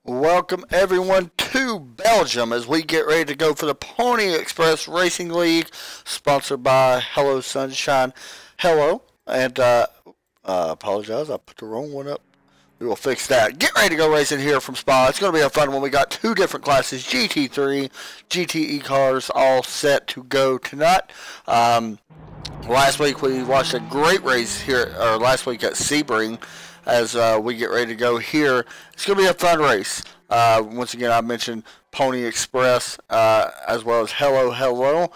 Welcome everyone to Belgium as we get ready to go for the Pony Express Racing League, sponsored by Hello Sunshine. Hello, and apologize, I put the wrong one up. We will fix that. Get ready to go racing here from Spa. It's going to be a fun one. We got two different classes, GT3, GTE cars, all set to go tonight. Last week we watched a great race here, or last week at Sebring, as we get ready to go here. It's going to be a fun race. Once again, I mentioned Pony Express, as well as Hello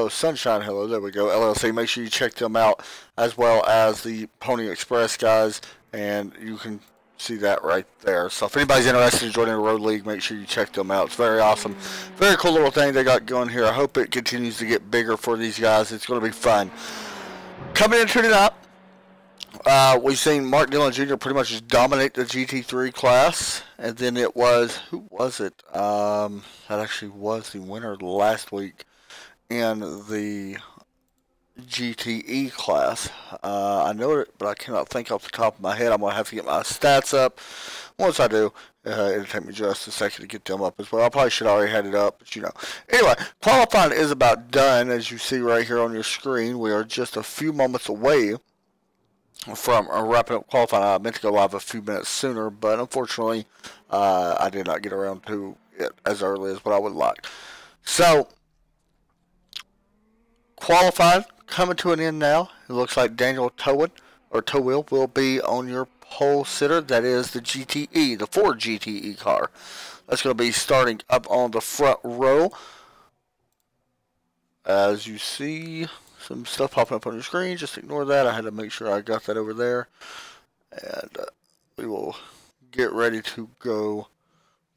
Sunshine, Hello, there we go, LLC. Make sure you check them out, as well as the Pony Express guys, and you can see that right there. So if anybody's interested in joining the Road League, make sure you check them out. It's very awesome. Very cool little thing they got going here. I hope it continues to get bigger for these guys. It's going to be fun. Coming into tonight, we've seen Mark Dillon Jr. pretty much just dominate the GT3 class, and then it was, who was it? That actually was the winner last week in the GTE class. I know it, but I cannot think off the top of my head. I'm going to have to get my stats up. Once I do, it'll take me just a second to get them up as well. I probably should already had it up, but you know. Anyway, qualifying is about done, as you see right here on your screen. We are just a few moments away from wrapping up qualifying. I meant to go live a few minutes sooner, but unfortunately, I did not get around to it as early as what I would like. So, qualifying coming to an end now. It looks like Daniel Towhill will be on your pole sitter. That is the GTE, the Ford GTE car. That's going to be starting up on the front row. As you see, some stuff popping up on your screen. Just ignore that. I had to make sure I got that over there. And we will get ready to go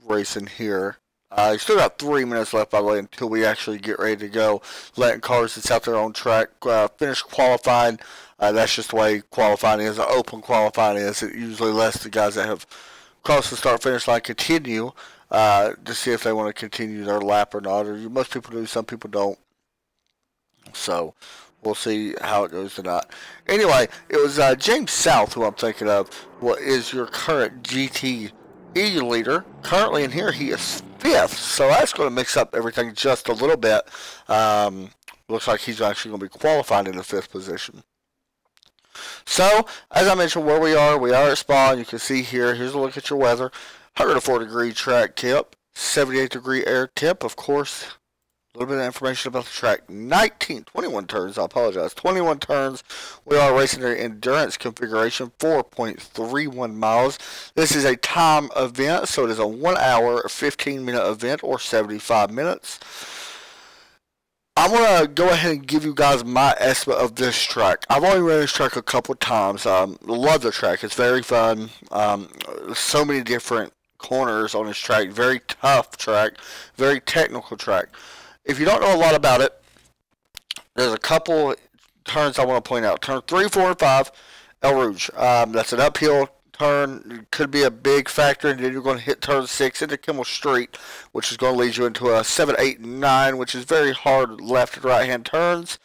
racing here. You still got 3 minutes left, by the way, until we actually get ready to go. Letting cars that's out there on track finish qualifying. That's just the way qualifying is. Open qualifying is. It usually lets the guys that have crossed the start-finish line continue to see if they want to continue their lap or not. Or most people do, some people don't. So we'll see how it goes tonight. Anyway, it was James South who I'm thinking of. What is your current GTE leader? Currently in here, he is 5th, so that's going to mix up everything just a little bit. Looks like he's actually going to be qualifying in the 5th position. So, as I mentioned, where we are at Spa. You can see here, here's a look at your weather. 104-degree track tip, 78-degree air tip, of course. A little bit of information about the track. 21 turns, I apologize. 21 turns. We are racing their endurance configuration, 4.31 miles. This is a time event, so it is a 1 hour, 15-minute event, or 75 minutes. I'm going to go ahead and give you guys my estimate of this track. I've only ran this track a couple times. Love the track. It's very fun. So many different corners on this track. Very tough track. Very technical track. If you don't know a lot about it, there's a couple turns I want to point out. Turn 3, 4, and 5, El Rouge. That's an uphill turn. It could be a big factor, and then you're going to hit turn 6 into Kimmel Street, which is going to lead you into a 7, 8, and 9, which is very hard left and right-hand turns.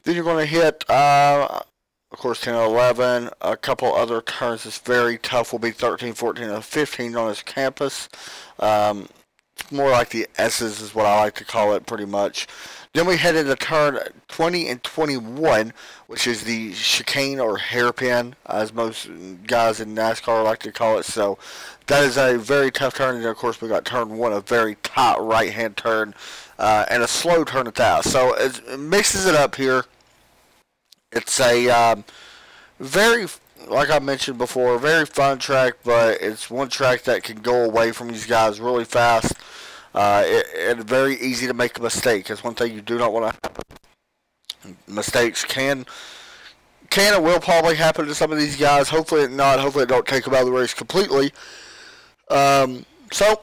Then you're going to hit, of course, 10 and 11. A couple other turns that's very tough will be 13, 14, and 15 on this campus. More like the S's is what I like to call it, pretty much. Then we head into turn 20 and 21, which is the chicane or hairpin, as most guys in NASCAR like to call it. So that is a very tough turn. And then, of course, we got turn 1, a very tight right-hand turn, and a slow turn at that. So it mixes it up here. It's a very, like I mentioned before, very fun track, but it's one track that can go away from these guys really fast. It's very easy to make a mistake. That's one thing you do not want to happen. Mistakes can and will probably happen to some of these guys. Hopefully not. Hopefully it don't take them out of the race completely. So,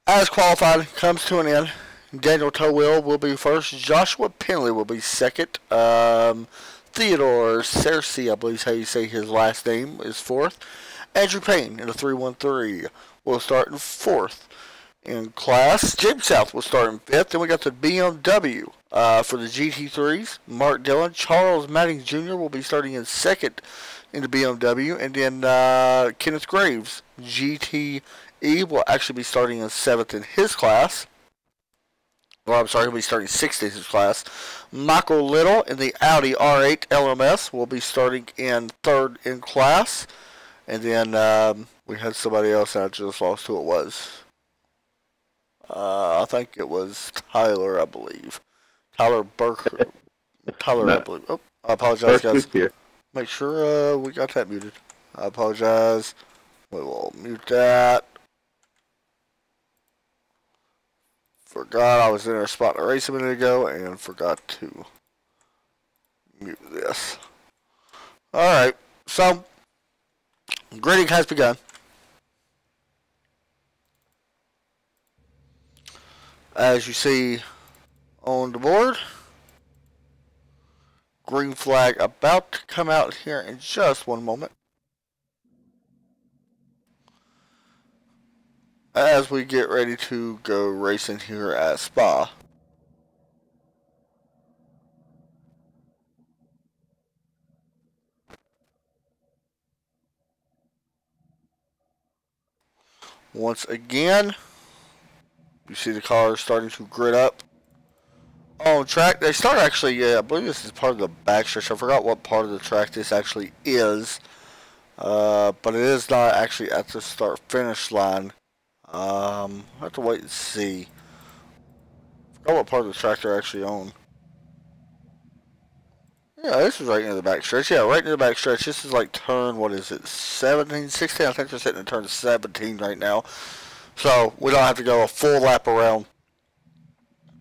as qualifying comes to an end, Daniel Towhill will be first. Joshua Penley will be second. Theodore Cersei, I believe is how you say his last name, is 4th. Andrew Payne in the 313 will start in 4th. In class, James South will start in 5th. Then we got the BMW for the GT3s. Mark Dillon, Charles Manning Jr. will be starting in 2nd in the BMW. And then Kenneth Graves, GTE GTE will actually be starting in 7th in his class. Well, I'm sorry, he'll be starting 6th in his class. Michael Little in the Audi R8 LMS will be starting in 3rd in class. And then we had somebody else, and I just lost who it was. I think it was Tyler, I believe. Tyler Burke. Tyler, I believe. Oh, I apologize, guys. Make sure we got that muted. I apologize. We will mute that. Forgot I was in our spot to race a minute ago and forgot to mute this. Alright, so grading has begun. As you see on the board, green flag about to come out here in just one moment. As we get ready to go racing here at Spa. Once again, you see the cars starting to grid up on track. They start actually, I believe this is part of the backstretch. I forgot what part of the track this actually is, but it is not actually at the start-finish line. I'll have to wait and see. I forgot what part of the track they're actually on. Yeah, this is right near the back stretch. Yeah, right near the back stretch. This is like turn, what is it, 17, 16? I think they're sitting in turn 17 right now. So, we don't have to go a full lap around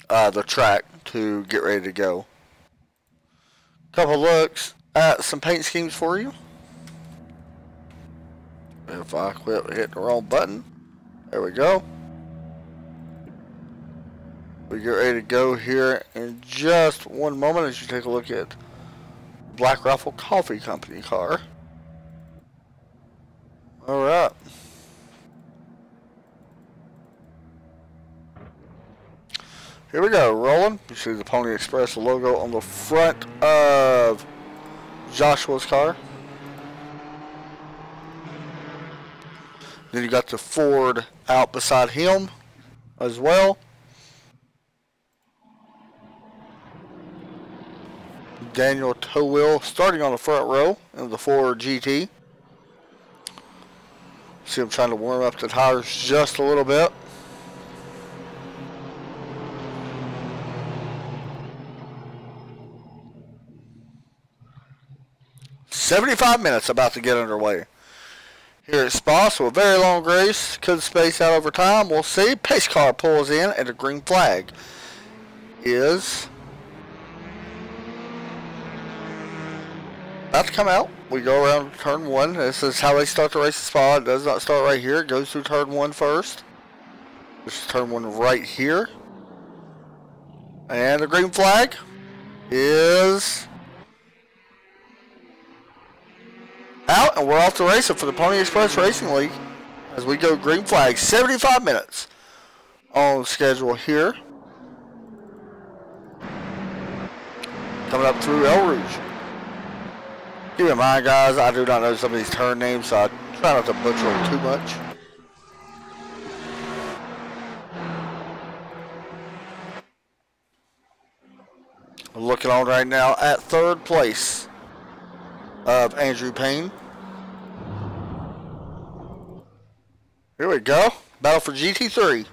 the track to get ready to go. Couple looks at some paint schemes for you. If I quit hitting the wrong button. There we go. We get ready to go here in just one moment as you take a look at Black Rifle Coffee Company car. Alright. Here we go, rolling. You see the Pony Express logo on the front of Joshua's car. Then you got the Ford out beside him as well. Daniel Towhill starting on the front row in the Ford GT. See him trying to warm up the tires just a little bit. "75 minutes about to get underway here at Spa, so a very long race. Could space out over time. We'll see. Pace car pulls in, and the green flag is about to come out. We go around turn 1. This is how they start the race at Spa. It does not start right here. It goes through turn 1 first. This is turn 1 right here. And the green flag is out, and we're off to racing for the Pony Express Racing League as we go green flag. 75 minutes on schedule here. Coming up through El Rouge. Keep in mind, guys, I do not know some of these turn names, so I try not to butcher them too much. We're looking on right now at 3rd place of Andrew Payne. Here we go. Battle for GT3.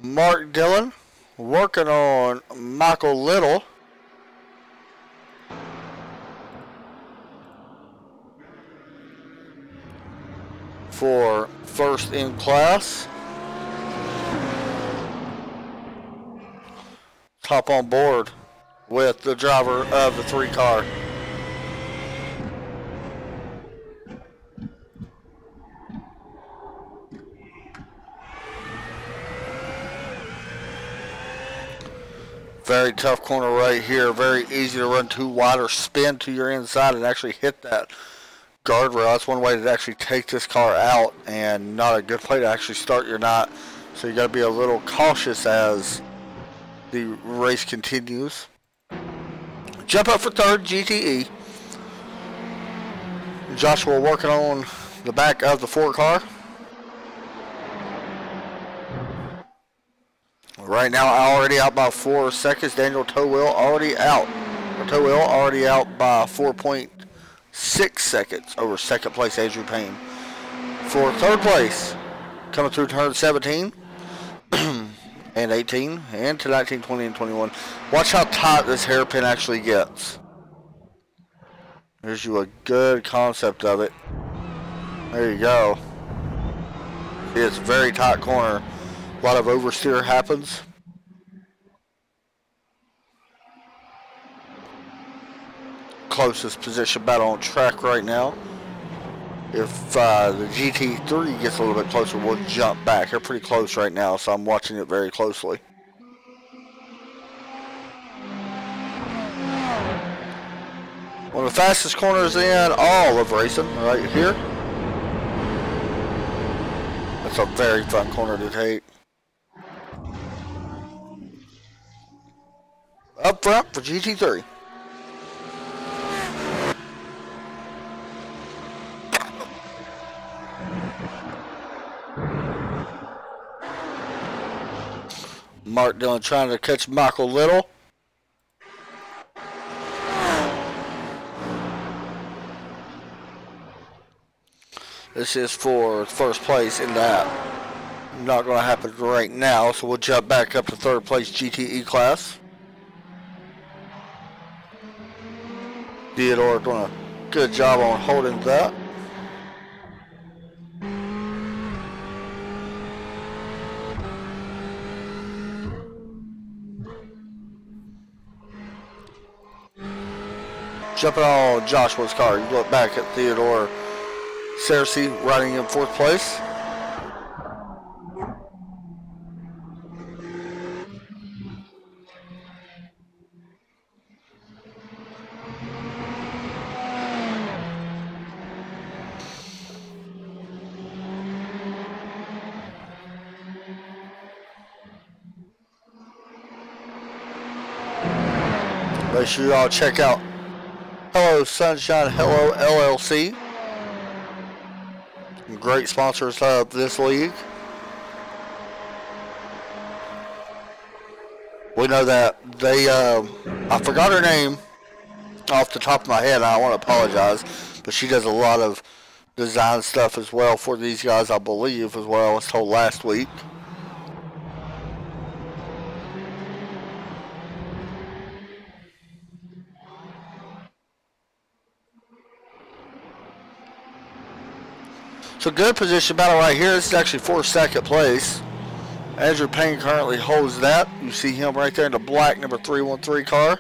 Mark Dillon working on Michael Little. For first in class. Hop on board with the driver of the 3 car. Very tough corner right here. Very easy to run too wide or spin to your inside and actually hit that guardrail. That's one way to actually take this car out, and not a good way to actually start your night. So you got to be a little cautious as the race continues. Jump up for 3rd, GTE. Joshua working on the back of the 4 car. Right now, already out by 4 seconds. Daniel Towell already out. Towell already out by 4.6 seconds over second place Andrew Payne. For third place, coming through turn 17 and 18 and to 19, 20, and 21. Watch how tight this hairpin actually gets. Here's you a good concept of it. There you go. It's a very tight corner. A lot of oversteer happens. Closest position battle on track right now. If the GT3 gets a little bit closer, we'll jump back. They're pretty close right now, so I'm watching it very closely. One of the fastest corners in all of racing, right here. That's a very fun corner to take. Up front for GT3. Mark Dillon trying to catch Michael Little. This is for first place in that. Not going to happen right now, so we'll jump back up to third place GTE class. Theodore doing a good job on holding that. Jumping on Joshua's car. You look back at Theodore Cersei riding in fourth place. Make sure you all check out Hello Sunshine Hello LLC. Great sponsors of this league. We know that they, I forgot her name off the top of my head, and I want to apologize, but she does a lot of design stuff as well for these guys, I believe, as well. I was told last week. So good position battle right here. This is actually for second place. Andrew Payne currently holds that. You see him right there in the black number 313 car.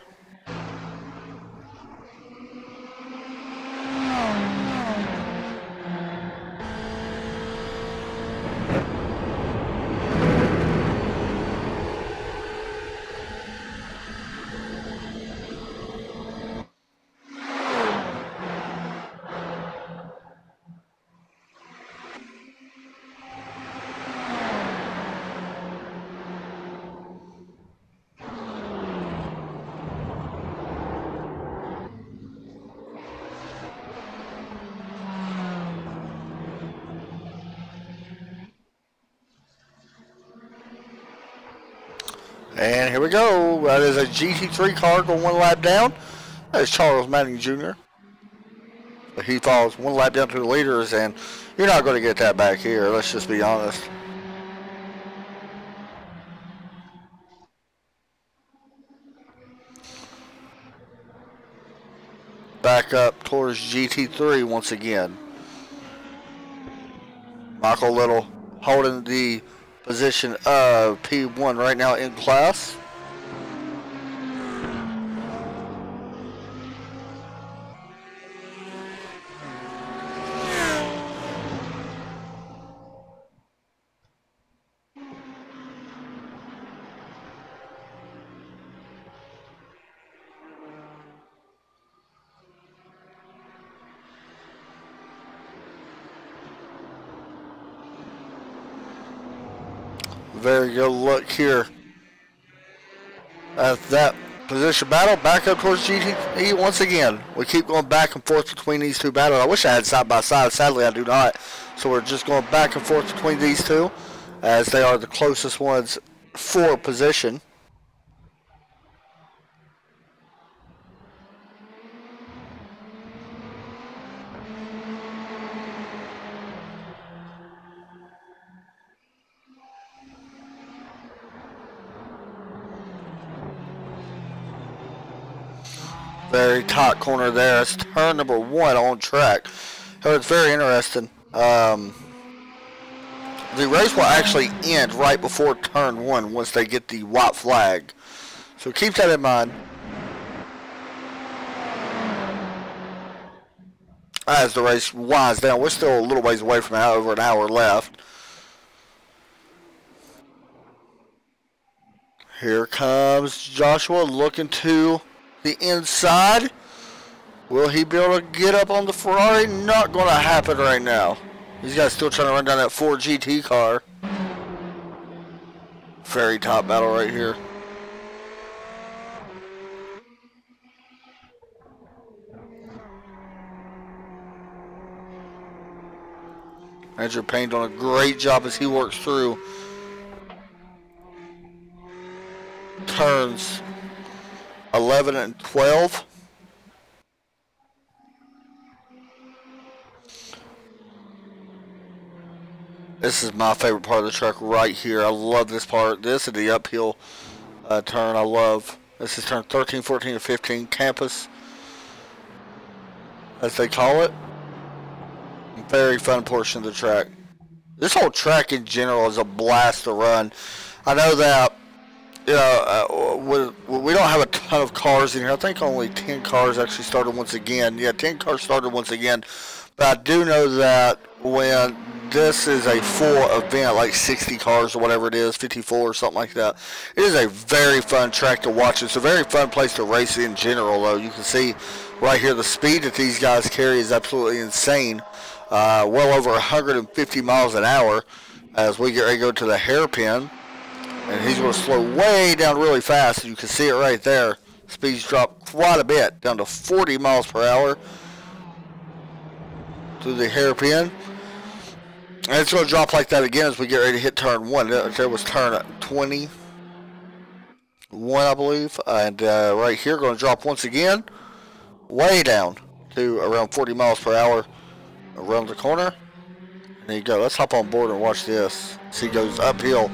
And here we go. That is a GT3 car going one lap down. That is Charles Manning Jr. But he falls one lap down to the leaders, and you're not going to get that back here. Let's just be honest. Back up towards GT3 once again. Michael Little holding the position of P1 right now in class. Very good look here at that position battle. Back up towards GTE once again. We keep going back and forth between these two battles. I wish I had side by side. Sadly, I do not. So we're just going back and forth between these two, as they are the closest ones 4 position. Very tight corner there. It's turn number 1 on track. So it's very interesting. The race will actually end right before turn 1 once they get the white flag. So keep that in mind. As the race winds down, we're still a little ways away from over an hour left. Here comes Joshua looking to the inside. Will he be able to get up on the Ferrari? Not going to happen right now. These guys still trying to run down that Ford GT car. Very top battle right here. Andrew Payne doing a great job as he works through turns 11 and 12. This is my favorite part of the track right here. I love this part. This is the uphill turn I love. This is turn 13, 14, and 15. Campus, as they call it. Very fun portion of the track. This whole track in general is a blast to run. I know that, you know, we don't have a ton of cars in here. I think only 10 cars actually started once again. Yeah, 10 cars started once again. But I do know that when this is a full event, like 60 cars or whatever it is, 54 or something like that, it is a very fun track to watch. It's a very fun place to race in general, though. You can see right here the speed that these guys carry is absolutely insane. Well over 150 miles an hour as we get ready to go to the hairpin. And he's going to slow way down really fast. You can see it right there. Speeds drop quite a bit, down to 40 miles per hour through the hairpin. And it's going to drop like that again as we get ready to hit turn 1. There was turn 21, I believe. And right here, going to drop once again, way down to around 40 miles per hour around the corner. And there you go. Let's hop on board and watch this. See, he goes uphill.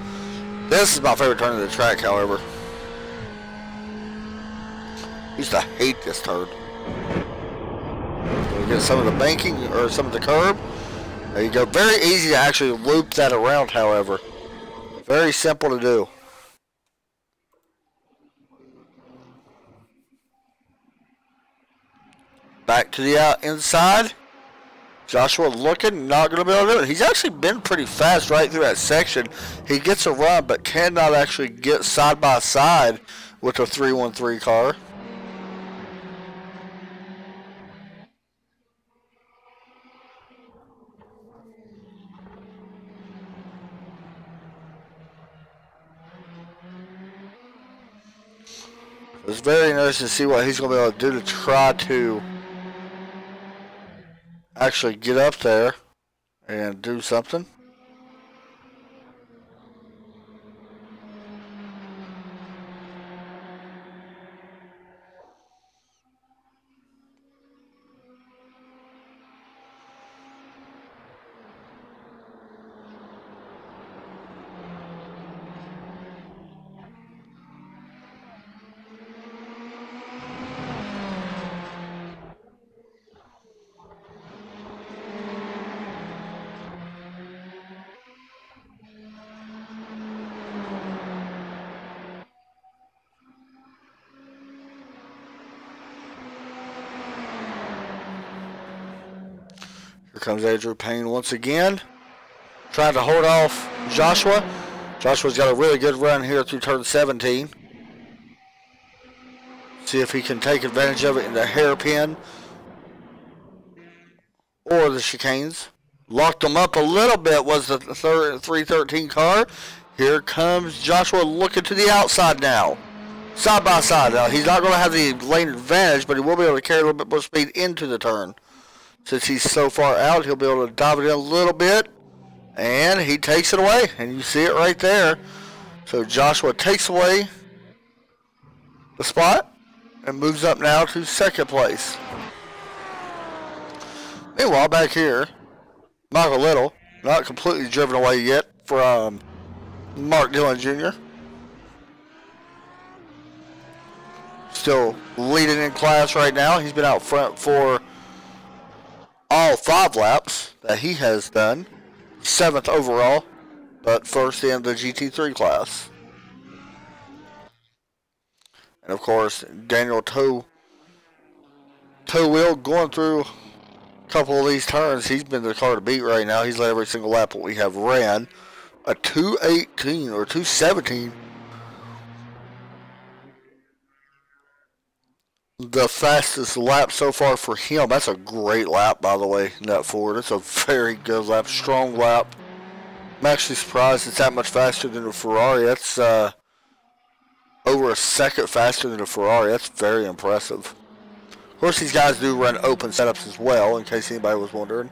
This is my favorite turn of the track, however. I used to hate this turn. We get some of the banking or some of the curb. There you go. Very easy to actually loop that around, however. Very simple to do. Back to the inside. Joshua looking, not going to be able to do it. He's actually been pretty fast right through that section. He gets a run, but cannot actually get side by side with the 313 car. It's very interesting to see what he's going to be able to do to try to actually get up there and do something. Here comes Andrew Payne once again, trying to hold off Joshua. Joshua's got a really good run here through turn 17. See if he can take advantage of it in the hairpin or the chicanes. Locked them up a little bit was the 313 car. Here comes Joshua looking to the outside now. Side by side. Now, he's not going to have the lane advantage, but he will be able to carry a little bit more speed into the turn. Since he's so far out, he'll be able to dive it in a little bit. And he takes it away. And you see it right there. So Joshua takes away the spot and moves up now to second place. Meanwhile, back here, Michael Little, not completely driven away yet from Mark Dillon Jr. Still leading in class right now. He's been out front for all 5 laps that he has done. 7th overall, but first in the GT3 class. And of course, Daniel Toe Wheel going through a couple of these turns. He's been the car to beat right now. He's led every single lap that we have ran. A 2:18 or 2:17. The fastest lap so far for him. That's a great lap, by the way, in that Ford. It's a very good lap, strong lap. I'm actually surprised it's that much faster than the Ferrari. That's over a second faster than the Ferrari. That's very impressive. Of course, these guys do run open setups as well, in case anybody was wondering.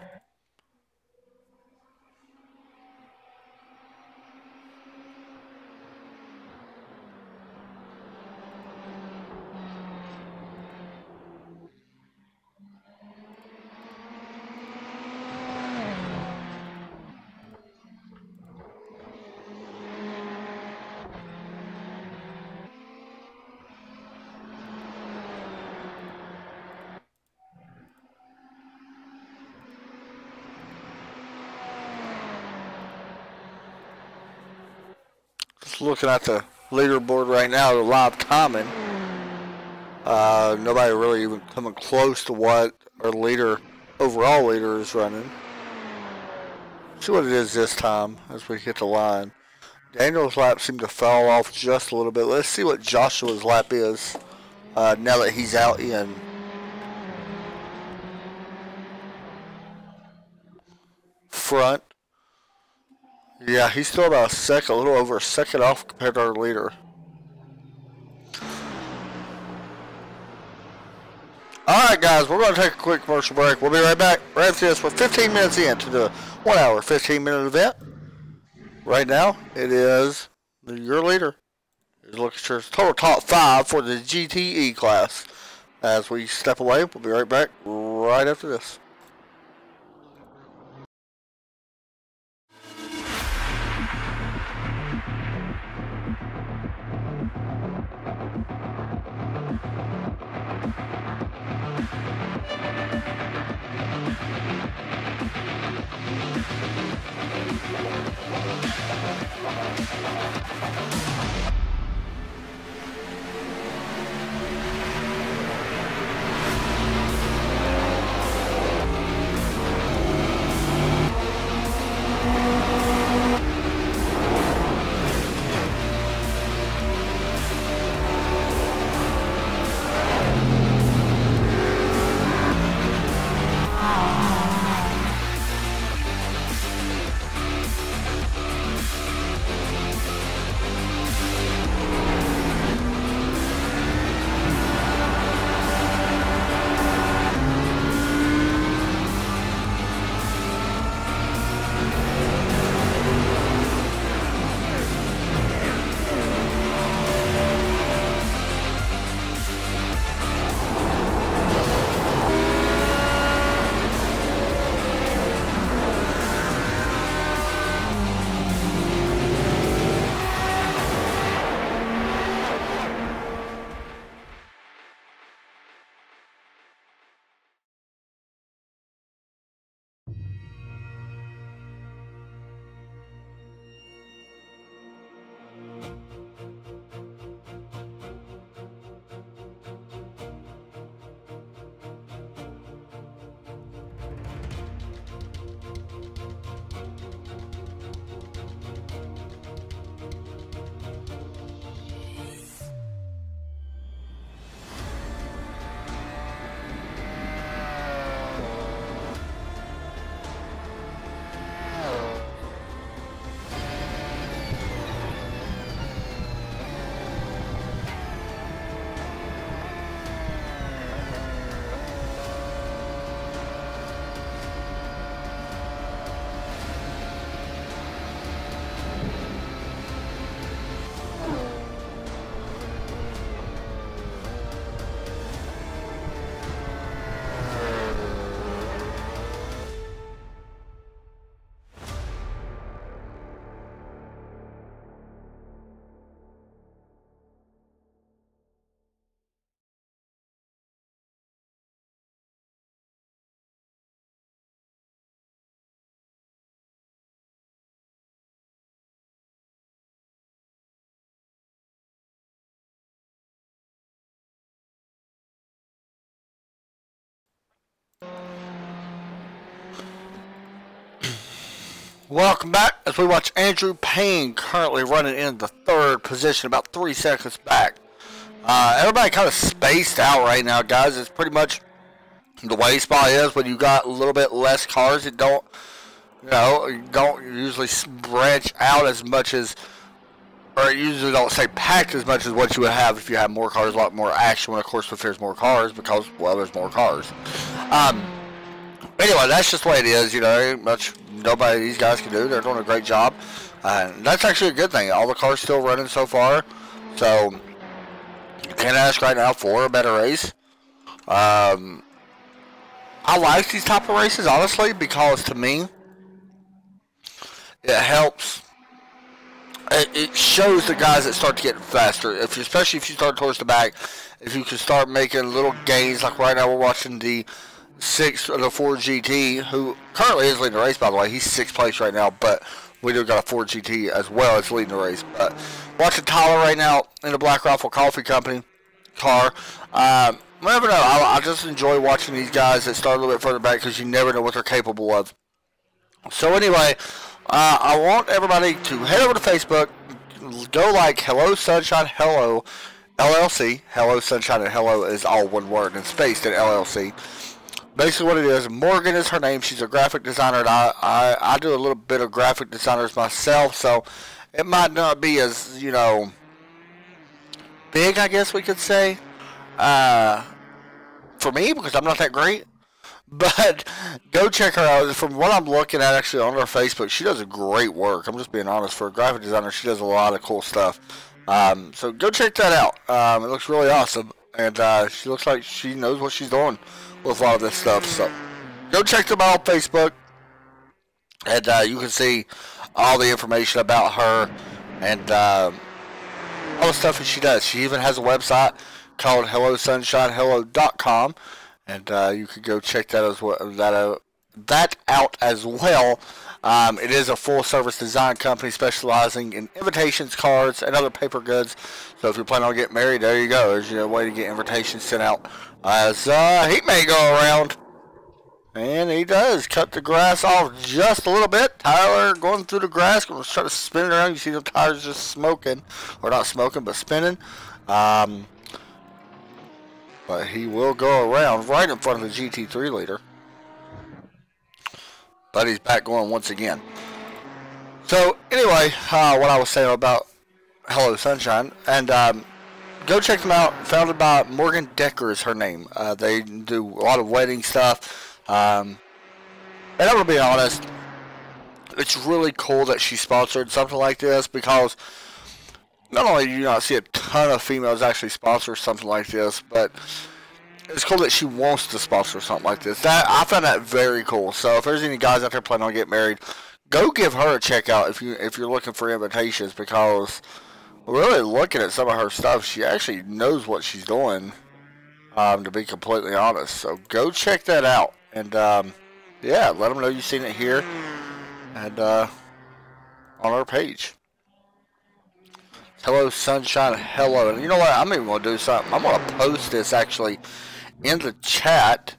Just looking at the leaderboard right now, the live timing. Nobody really even coming close to what our overall leader is running. See what it is this time as we hit the line. Daniel's lap seemed to fall off just a little bit. Let's see what Joshua's lap is now that he's out in front. Yeah, he's still about a second, a little over a second off compared to our leader. Alright guys, we're going to take a quick commercial break. We'll be right back right after this. We're 15 minutes into the 1 hour, 15-minute event. Right now, it is your leader. He's looking for his total top 5 for the GTE class. As we step away, we'll be right back right after this. Welcome back as we watch Andrew Payne currently running in the third position, about 3 seconds back. Everybody kind of spaced out right now, guys. It's pretty much the way spot is when you got a little bit less cars. It don't, don't usually branch out as much as, or it usually don't stay packed as much as what you would have if you had more cars, a lot more action. When of course if there's more cars, because well, there's more cars. Anyway, that's just the way it is. Much nobody these guys can do. They're doing a great job, and that's actually a good thing. All the cars still running so far, so you can't ask right now for a better race. I like these type of races honestly because to me it helps. It shows the guys that start to get faster. Especially if you start towards the back, if you can start making little gains. Like right now, we're watching the 4 GT, who currently is leading the race, by the way. He's 6th place right now, but we do got a 4 GT as well as leading the race. But watching Tyler right now in the Black Rifle Coffee Company car. Never know. I just enjoy watching these guys that start a little bit further back because you never know what they're capable of. So anyway, I want everybody to head over to Facebook, go like Hello Sunshine Hello LLC. Hello Sunshine and Hello is all one word and spaced in LLC. Basically what it is, Morgan is her name. She's a graphic designer, and I do a little bit of graphic designers myself, so it might not be as, big, I guess we could say, for me, because I'm not that great. But go check her out. From what I'm looking at actually on her Facebook, she does a great work. I'm just being honest. For a graphic designer, she does a lot of cool stuff. So go check that out. It looks really awesome, and she looks like she knows what she's doing with a lot of this stuff. So go check them out on Facebook, and you can see all the information about her and all the stuff that she does. She even has a website called HelloSunshineHello.com, and you can go check that as well. That out as well. It is a full-service design company specializing in invitations, cards, and other paper goods. So if you're planning on getting married, there you go. There's your way to get invitations sent out. As he may go around, and he does cut the grass off just a little bit. Tyler going through the grass, going to try to spin it around. You see the tires just smoking, or not smoking, but spinning. But he will go around right in front of the GT3 leader. But he's back going once again. So anyway, what I was saying about Hello Sunshine, and go check them out. Founded by Morgan Decker is her name. They do a lot of wedding stuff. And I'm going to be honest, it's really cool that she sponsored something like this, because not only do you not see a ton of females actually sponsor something like this, but it's cool that she wants to sponsor something like this. I found that very cool. So if there's any guys out there planning on getting married, go give her a check out if you're looking for invitations, because really looking at some of her stuff, she actually knows what she's doing, to be completely honest. So go check that out, and yeah, let them know you've seen it here and on our page. Hello Sunshine Hello. And you know what, I'm even going to do something. I'm going to post this actually in the chat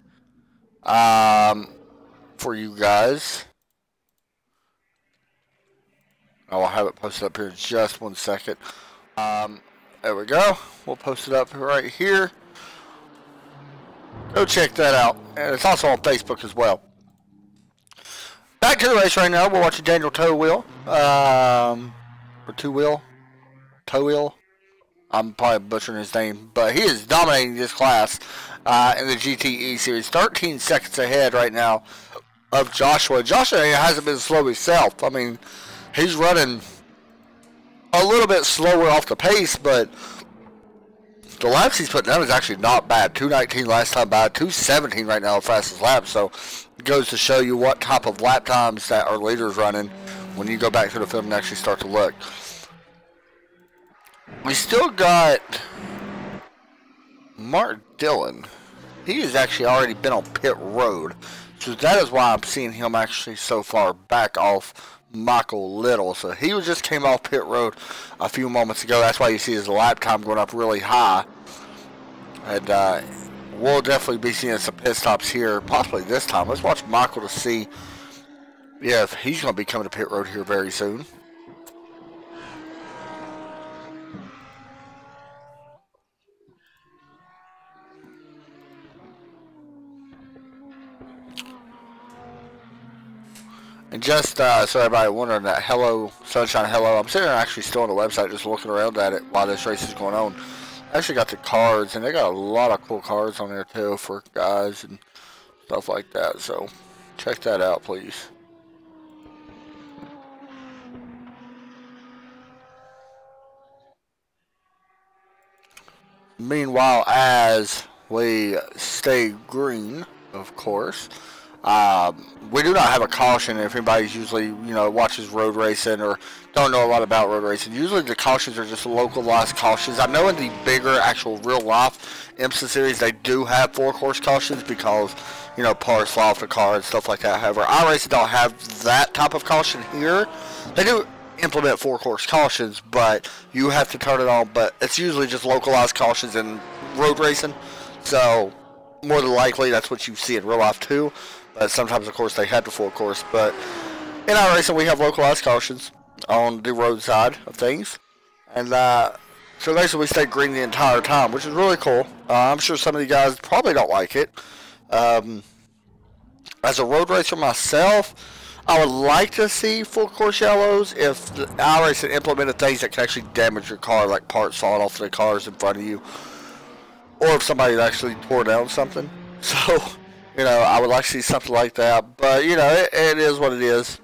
for you guys. I'll have it posted up here in just 1 second. There we go. We'll post it up right here. Go check that out. And it's also on Facebook as well. Back to the race right now. We're watching Daniel Towheel. Or Two-Wheel. Towheel. I'm probably butchering his name, but he is dominating this class in the GTE series. 13 seconds ahead right now of Joshua. Joshua hasn't been slow himself. I mean, he's running a little bit slower off the pace, but the laps he's putting down is actually not bad. 2:19 last time by, 2:17 right now, fastest lap. So it goes to show you what type of lap times that our leader's running when you go back to the film and actually start to look. We still got Mark Dillon. He has actually already been on pit road, so that is why I'm seeing him actually so far back off Michael Little. So he just came off pit road a few moments ago. That's why you see his lap time going up really high. And we'll definitely be seeing some pit stops here, possibly this time. Let's watch Michael to see Yeah, he's going to be coming to pit road here very soon. And just so everybody wondering that hello, Sunshine Hello, I'm sitting there actually still on the website just looking around at it while this race is going on. I actually got the cards, and they got a lot of cool cards on there too for guys and stuff like that. So check that out, please. Meanwhile, as we stay green, of course, we do not have a caution. If anybody's usually, watches road racing or don't know a lot about road racing, usually the cautions are just localized cautions. I know in the bigger, actual real life IMSA series, they do have 4-course cautions because, parts fly off the car and stuff like that. However, iRacing don't have that type of caution here. They do implement 4-course cautions, but you have to turn it on. But it's usually just localized cautions in road racing, so more than likely that's what you see in real life too. But sometimes, of course, they have the 4-course. But in our racing, we have localized cautions on the road side of things, and so basically we stay green the entire time, which is really cool. I'm sure some of you guys probably don't like it. As a road racer myself, I would like to see full course yellows if the iRacing implemented things that can actually damage your car, like parts falling off the cars in front of you, or if somebody actually tore down something. So, I would like to see something like that. But, it is what it is.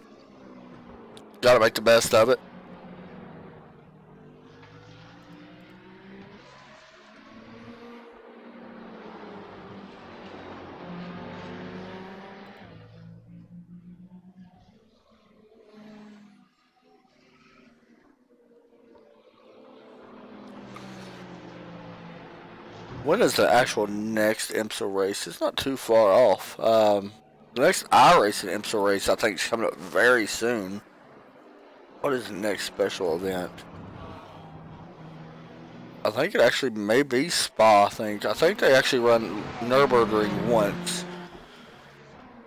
Got to make the best of it. When is the actual next IMSA race? It's not too far off. The next iRacing IMSA race, I think, is coming up very soon. What is the next special event? I think it actually may be Spa, I think they actually run Nürburgring once.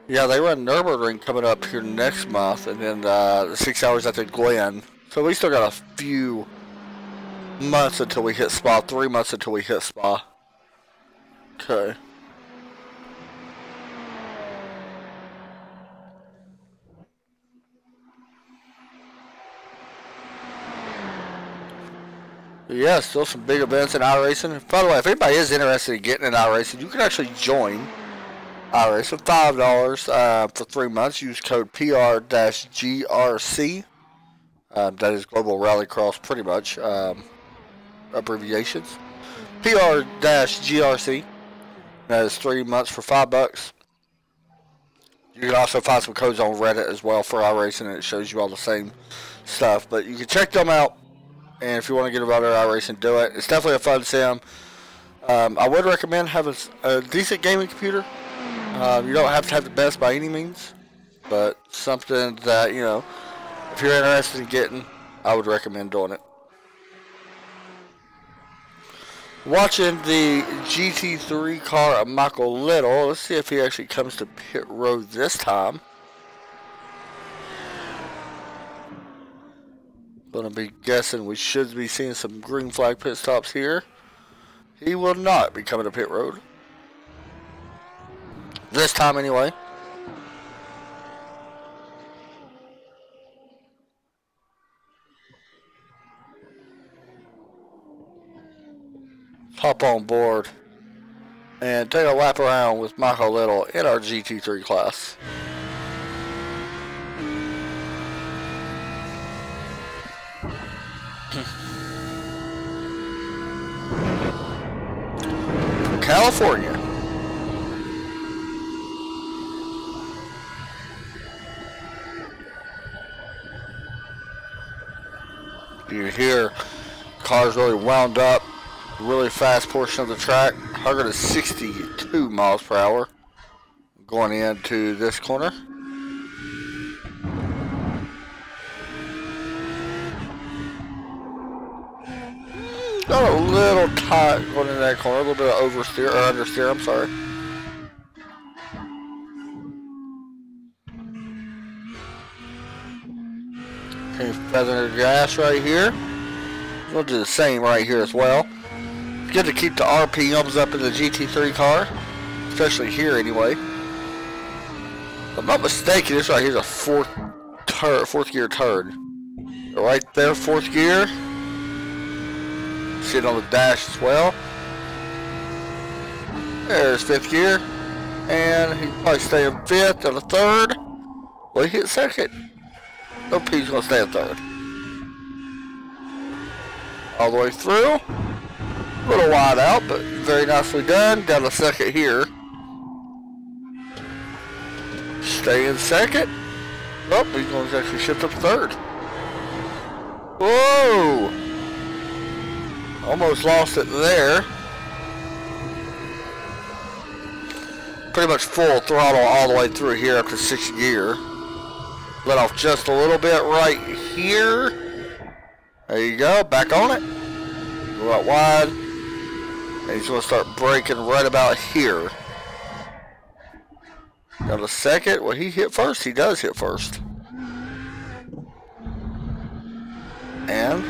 Yeah, they run Nürburgring coming up here next month, and then the 6 hours at the Glen. So we still got a few months until we hit Spa, 3 months until we hit Spa. Okay. Yeah, still some big events in iRacing. By the way, if anybody is interested in getting in iRacing, you can actually join iRacing. $5 for 3 months. Use code PR-GRC. That is Global Rallycross, pretty much. Abbreviations. PR-GRC. That is 3 months for $5. You can also find some codes on Reddit as well for iRacing, and it shows you all the same stuff. But you can check them out, and if you want to get about iRacing, do it. It's definitely a fun sim. I would recommend having a decent gaming computer. You don't have to have the best by any means, but something that, if you're interested in getting, I would recommend doing it. Watching the GT3 car of Michael Little. Let's see if he actually comes to pit road this time. Gonna be guessing we should be seeing some green flag pit stops here. He will not be coming to pit road. This time anyway. Hop on board and take a lap around with Michael Little in our GT3 class. California. You hear cars really wound up, really fast portion of the track, 162 miles per hour going into this corner. Got a little tight going into that corner, a little bit of oversteer or understeer, I'm sorry. feather gas right here. We'll do the same right here as well. It's good to keep the RPMs up in the GT3 car, especially here anyway. If I'm not mistaken, this right here is a fourth gear turd. Right there, fourth gear. Sitting on the dash as well. There's fifth gear. And he's probably staying fifth and a third. Well, he hit second. Nope, he's going to stay in third. All the way through. A little wide out, but very nicely done. Down to second here. Stay in second. Nope, he's going to actually shift up third. Whoa! Almost lost it there. Pretty much full throttle all the way through here up to 6th gear. Let off just a little bit right here. There you go, back on it. Go out wide. And he's going to start braking right about here. Down to second. Well, he hit first. He does hit first. And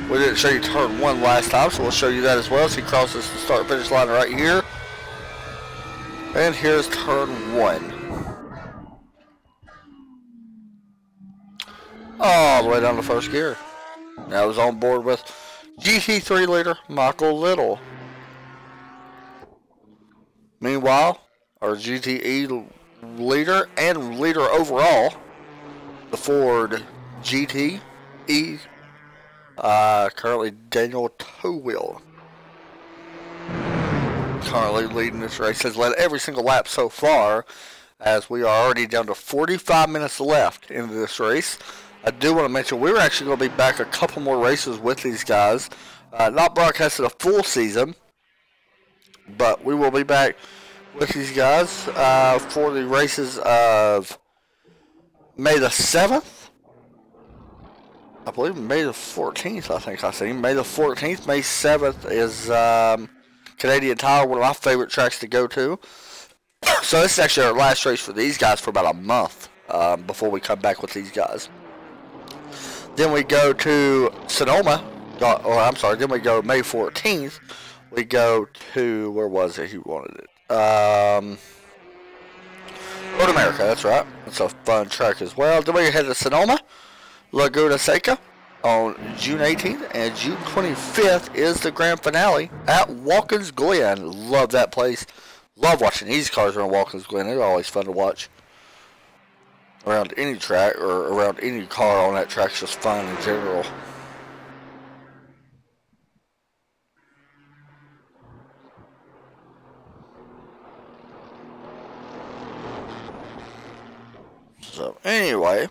we didn't show you turn 1 last time, so we'll show you that as well. So he crosses the start finish line right here. And here's turn 1. All the way down to 1st gear. Now he's on board with GT3 leader Michael Little. Meanwhile, our GTE leader and leader overall, the Ford GTE, currently Daniel Towhill, currently leading this race, has led every single lap so far, as we are already down to 45 minutes left in this race. I do want to mention we're actually going to be back a couple more races with these guys. Not broadcasted a full season, but we will be back with these guys for the races of May the 7th. I believe May the 14th, I think I seen. May the 14th, May 7th is Canadian Tire, one of my favorite tracks to go to. So this is actually our last race for these guys for about a month before we come back with these guys. Then we go to Sonoma, then we go May 14th. We go to, where was it? He wanted it. Road America, that's right. That's a fun track as well. Then we head to Sonoma, Laguna Seca on June 18th, and June 25th is the grand finale at Watkins Glen. Love that place. Love watching these cars around Watkins Glen. They're always fun to watch. Around any track or around any car on that track is just fun in general. So anyway,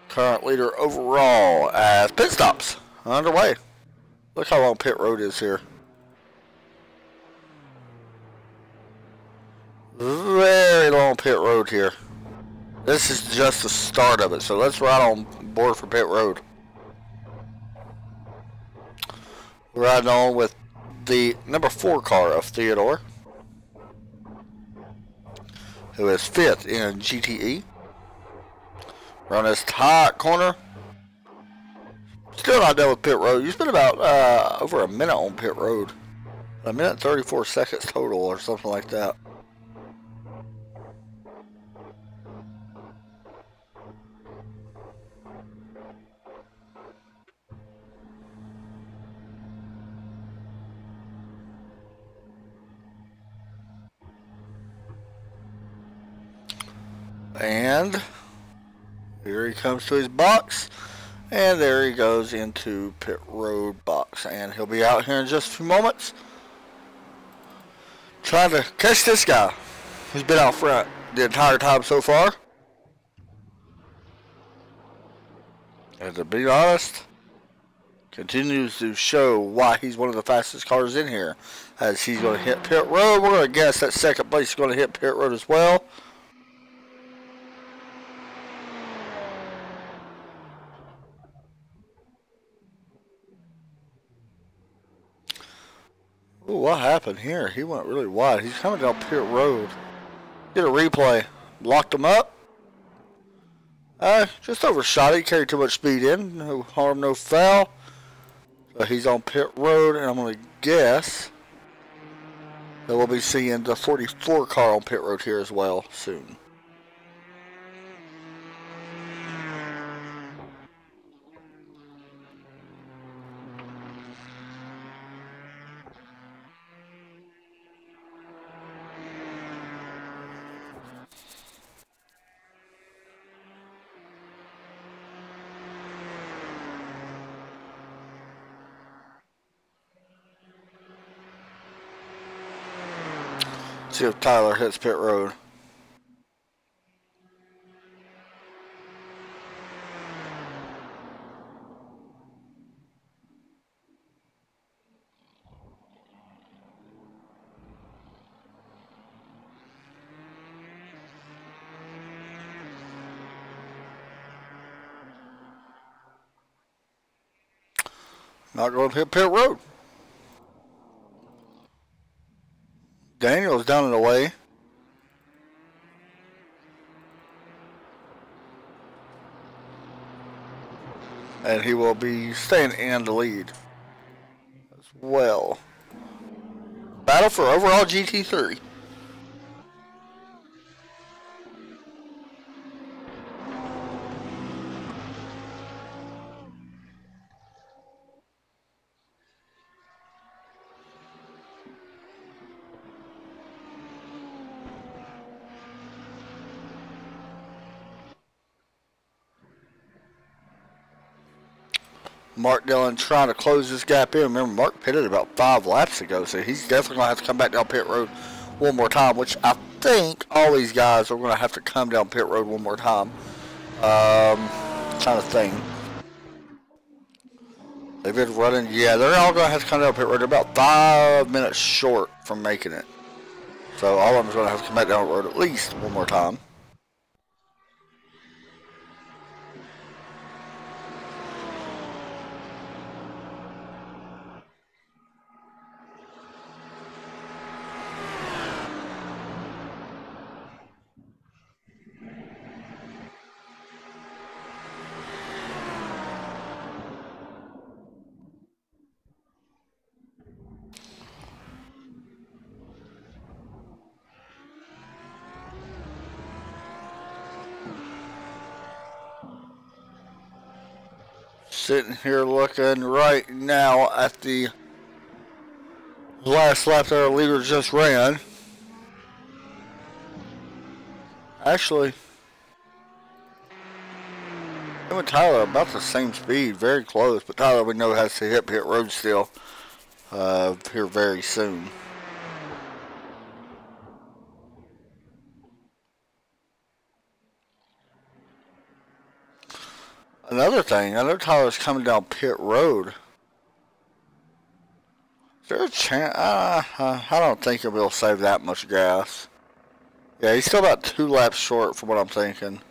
current leader overall as pit stops underway. Look how long pit road is here. Very long pit road here. This is just the start of it, so let's ride on board for pit road. We're riding on with the number 4 car of Theodore, who is 5th in GTE. We're on this tight corner. Still not done with pit road. You spent about over a minute on pit road. A minute and 34 seconds total or something like that. And here he comes to his box, and there he goes into pit road box, and he'll be out here in just a few moments trying to catch this guy who's been out front the entire time so far. And to be honest, continues to show why he's one of the fastest cars in here, as he's going to hit pit road. We're going to guess that second place is going to hit pit road as well. Ooh, what happened here? He went really wide. He's coming down pit road. Get a replay. Locked him up. Just overshot it. He carried too much speed in. No harm, no foul. So he's on pit road, and I'm going to guess that we'll be seeing the 44 car on pit road here as well soon. See if Tyler hits pit road. Not going to hit pit road. Daniel's down and away. And he will be staying in the lead as well. Battle for overall GT3. Mark Dillon trying to close this gap in. Remember, Mark pitted about 5 laps ago, so he's definitely going to have to come back down pit road one more time, which I think all these guys are going to have to come down pit road one more time. Kind of thing. They've been running, yeah, they're all going to have to come down pit road. They're about 5 minutes short from making it. So all of them's going to have to come back down the road at least one more time. Sitting here looking right now at the last lap that our leader just ran. Actually, him and Tyler are about the same speed, very close, but Tyler we know has to hit pit road still here very soon. Another thing, I know Tyler's coming down pit road. Is there a chance? I don't think he'll be able to save that much gas. Yeah, he's still about 2 laps short from what I'm thinking.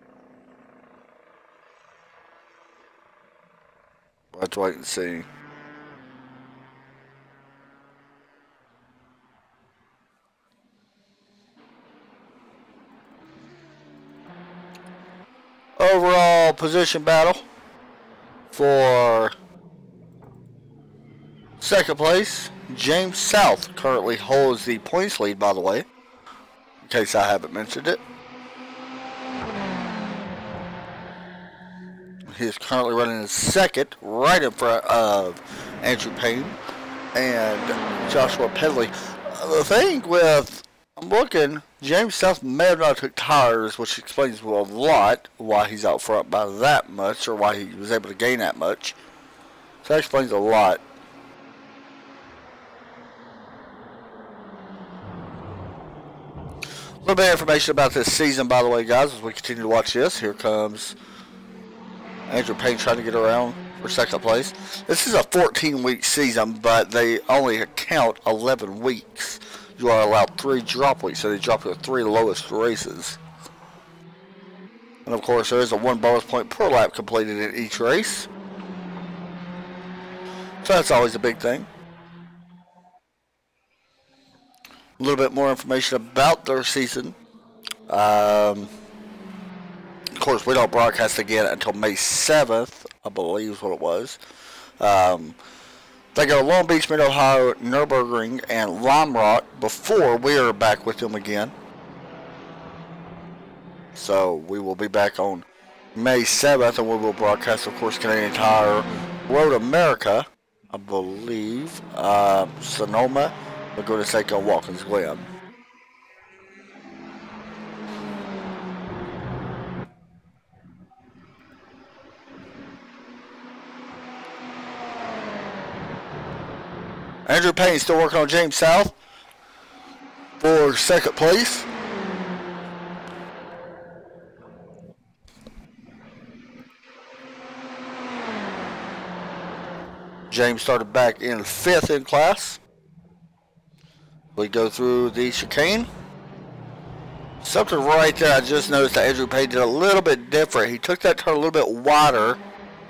Let's wait and see. Overall position battle for second place. James South currently holds the points lead, by the way, in case I haven't mentioned it. He is currently running in second, right in front of Andrew Payne and Joshua Pedley. The thing with, I'm looking, James South may have not took tires, which explains a lot why he's out front by that much, or why he was able to gain that much. So that explains a lot. A little bit of information about this season, by the way, guys, as we continue to watch this. Here comes Andrew Payne trying to get around for second place. This is a 14-week season, but they only count 11 weeks. You are allowed 3 drop weeks, so they drop the 3 lowest races. And of course, there is a 1 bonus point per lap completed in each race. So that's always a big thing. A little bit more information about their season. Of course, we don't broadcast again until May 7th, I believe is what it was. They go to Long Beach, Mid-Ohio, Nürburgring, and Lime Rock before we are back with them again. So we will be back on May 7th, and we will broadcast, of course, Canadian Tire Road America, I believe, Sonoma, Laguna Seca, Watkins Glen. Andrew Payne still working on James South for second place. James started back in 5th in class. We go through the chicane. Something right there I just noticed that Andrew Payne did a little bit different. He took that turn a little bit wider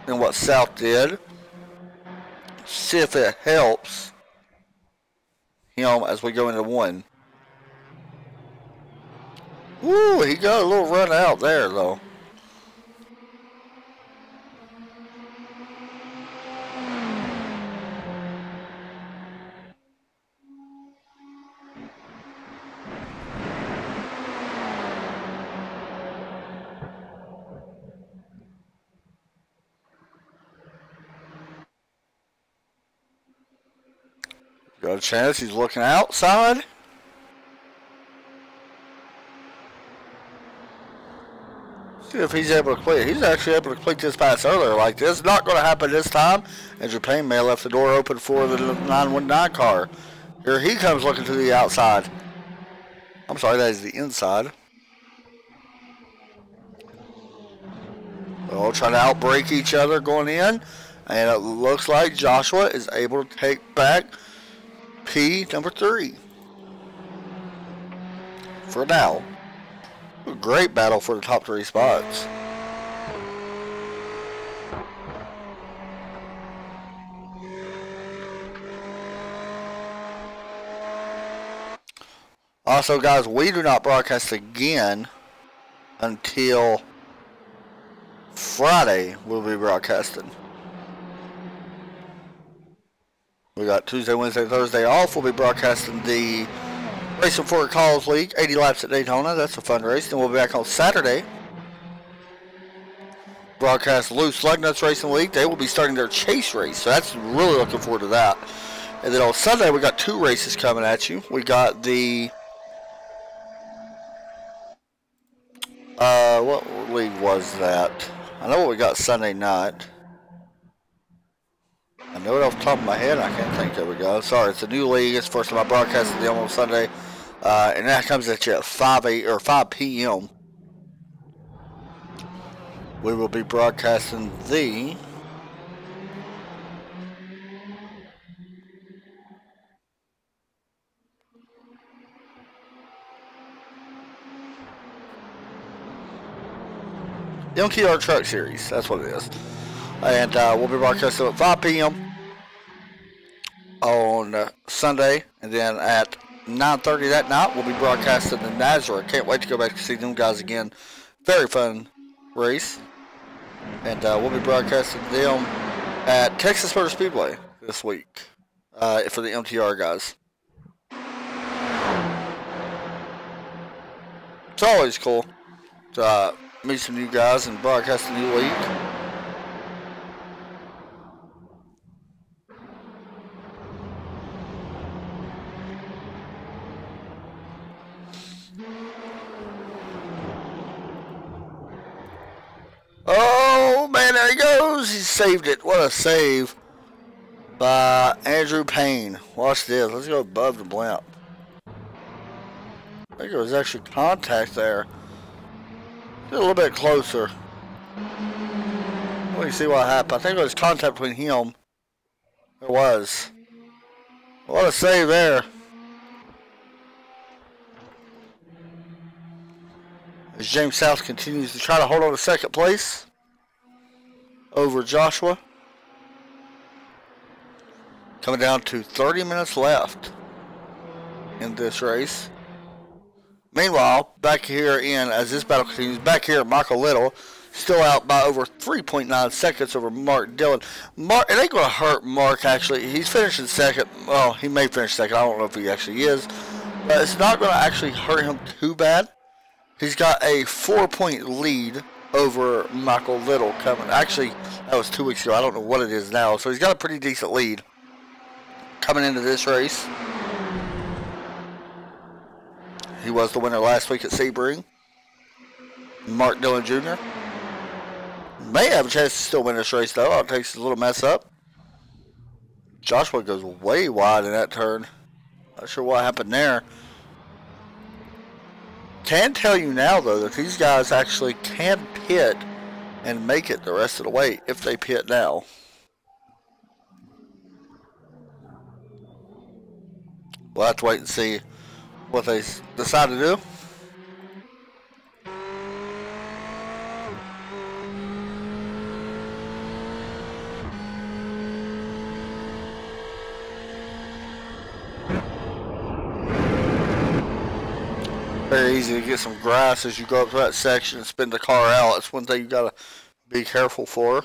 than what South did. See if it helps him as we go into 1. Woo, he got a little run out there though. Got a chance, he's looking outside. See if he's able to complete it. He's actually able to complete this pass earlier like this. Not going to happen this time. Andrew Payne may have left the door open for the 919 car. Here he comes looking to the outside. I'm sorry, that is the inside. They're all trying to outbreak each other going in. And it looks like Joshua is able to take back P number 3 for now. A great battle for the top 3 spots. Also, guys, we do not broadcast again until Friday. We'll be broadcasting. We got Tuesday, Wednesday, Thursday off. We'll be broadcasting the Racing for College League, 80 laps at Daytona. That's a fun race. Then we'll be back on Saturday. Broadcast Loose Lug Nuts Racing League. They will be starting their chase race, so that's really looking forward to that. And then on Sunday, we got 2 races coming at you. We got the what league was that? I know what we got Sunday night. I know it off the top of my head. I can't think of it, guys. Sorry, it's a new league. It's the first time I broadcasted them on Sunday. And that comes at you at 5 p.m. We will be broadcasting the MTR Truck Series. That's what it is. And we'll be broadcasting at 5 p.m. on Sunday. And then at 9:30 that night, we'll be broadcasting the Nazareth. Can't wait to go back to see them guys again. Very fun race. And we'll be broadcasting them at Texas Motor Speedway this week for the MTR guys. It's always cool to meet some new guys and broadcast a new league. Oh man, there he goes. He saved it. What a save by Andrew Payne. Watch this. Let's go above the blimp. I think there was actually contact there. Get a little bit closer. Let me see what happened. I think there was contact between him. There was. What a save there. As James South continues to try to hold on to second place over Joshua. Coming down to 30 minutes left in this race. Meanwhile, back here as this battle continues, back here, Michael Little still out by over 3.9 seconds over Mark Dillon. It ain't going to hurt Mark, actually. He's finishing second. Well, he may finish second. I don't know if he actually is. But it's not going to actually hurt him too bad. He's got a 4-point lead over Michael Little coming. Actually, that was 2 weeks ago. I don't know what it is now. So he's got a pretty decent lead coming into this race. He was the winner last week at Sebring. Mark Dillon Jr. may have a chance to still win this race, though. It takes a little mess up. Joshua goes way wide in that turn. Not sure what happened there. Can tell you now, though, that these guys actually can pit and make it the rest of the way if they pit now. We'll have to wait and see what they decide to do. Very easy to get some grass as you go up to that section and spin the car out. That's one thing you gotta be careful for.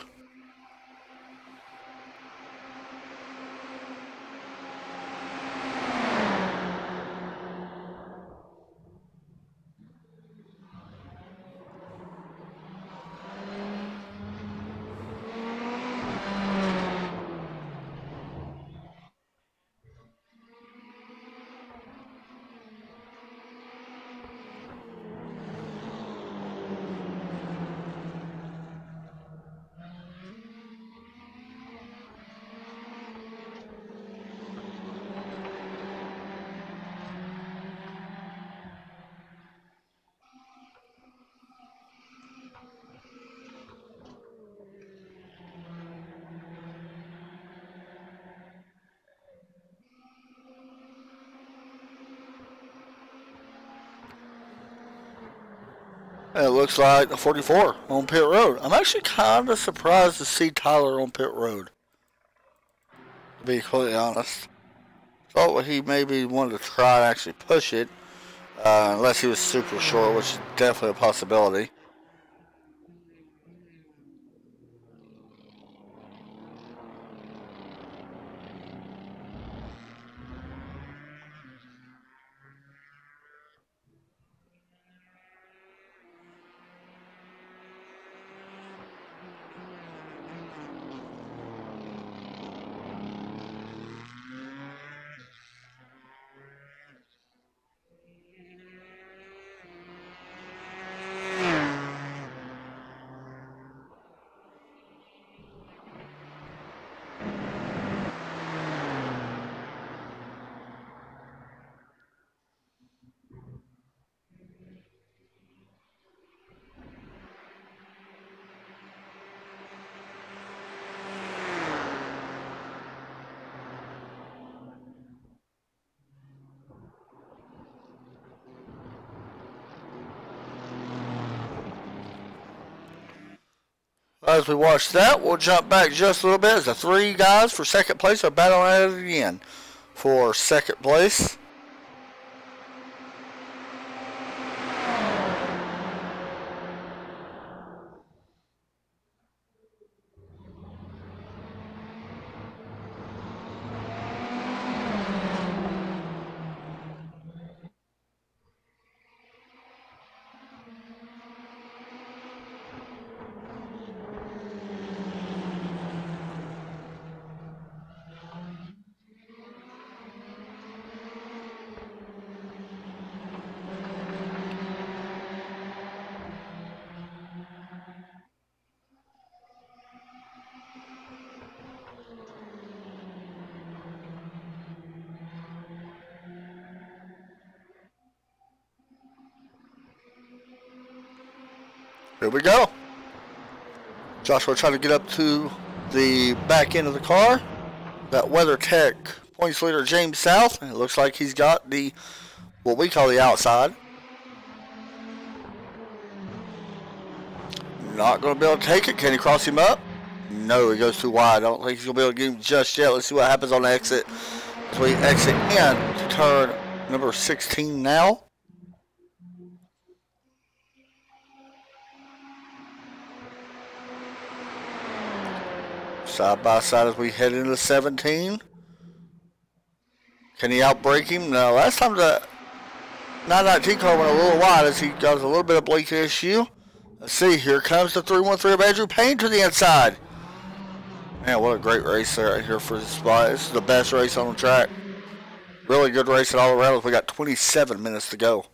And it looks like the 44 on pit road. I'm actually kind of surprised to see Tyler on pit road, to be completely honest. Thought he maybe wanted to try and actually push it, unless he was super short, which is definitely a possibility. As we watch that, we'll jump back just a little bit as the three guys for second place are battling at it again for second place. Here we go. Joshua trying to get up to the back end of the car. Got WeatherTech points leader James South. And it looks like he's got the, what we call the outside. Not going to be able to take it. Can he cross him up? No, he goes too wide. I don't think he's going to be able to get him just yet. Let's see what happens on the exit. As we exit in to turn number 16 now. Side by side as we head into 17. Can he outbrake him? No. Last time the 919 car went a little wide as he got a little bit of blink issue. Let's see. Here comes the 313 of Andrew Payne to the inside. Man, what a great race right here for this spot. This is the best race on the track. Really good racing all around. We got 27 minutes to go.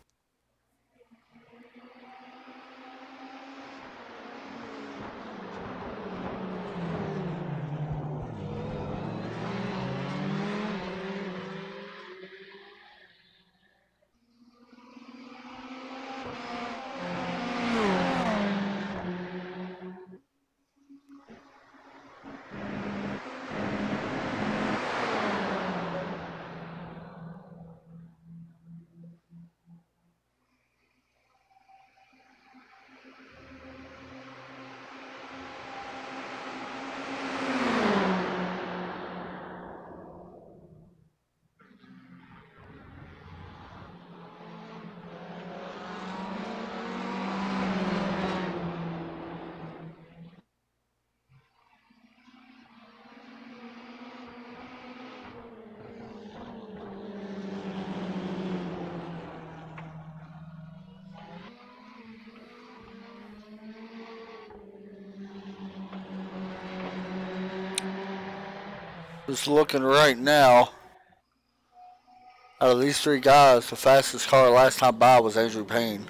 Just looking right now, out of these three guys, the fastest car last time by was Andrew Payne.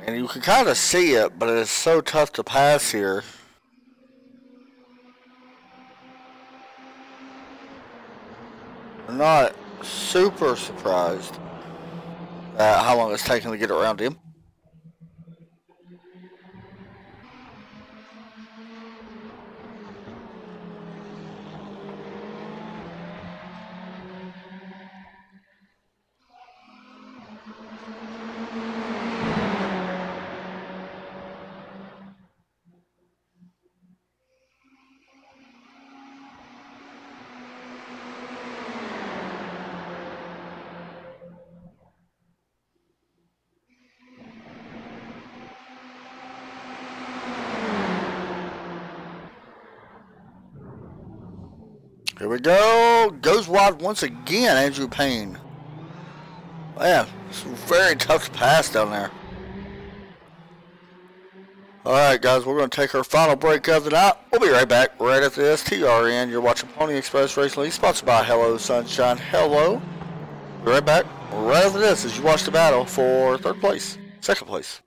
And you can kind of see it, but it's so tough to pass here. I'm not super surprised at how long it's taking to get around him. Here we go. Goes wide once again, Andrew Payne. Man, it's very tough to pass down there. Alright guys, we're going to take our final break of the night. We'll be right back right after this. TRN, you're watching Pony Express Racing League, sponsored by Hello Sunshine. Hello. Be right back right after this as you watch the battle for third place, second place.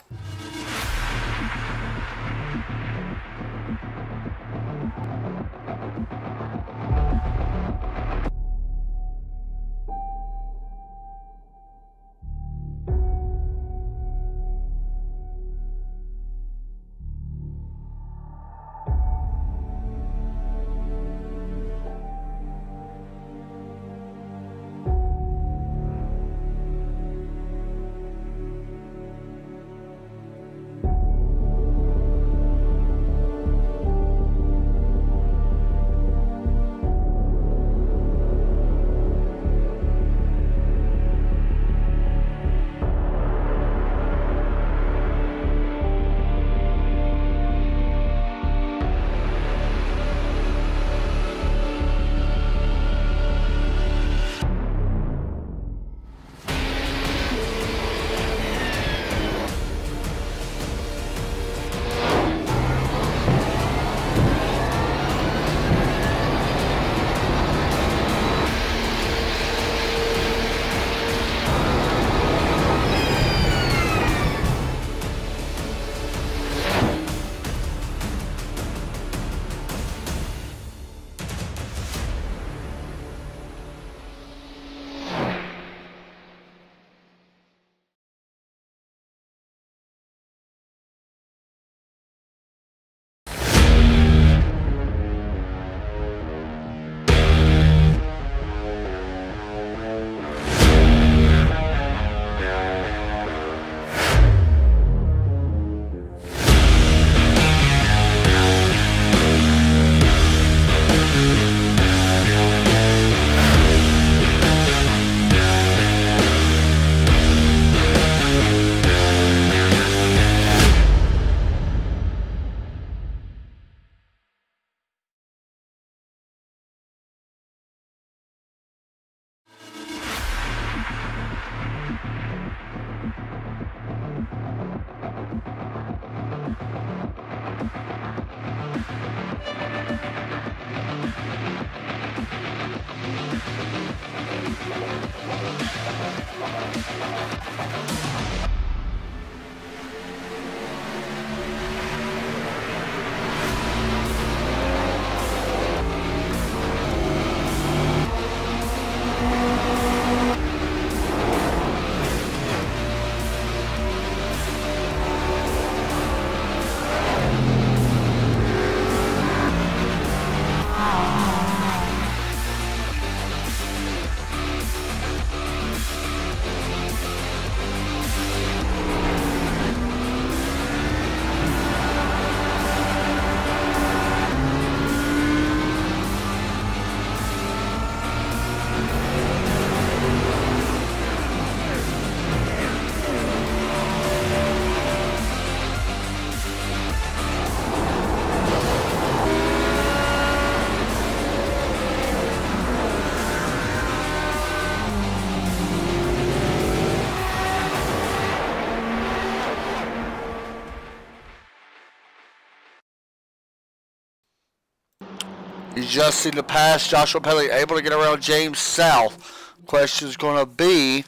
You just seen the pass. Joshua Pelly able to get around James South. Question's going to be,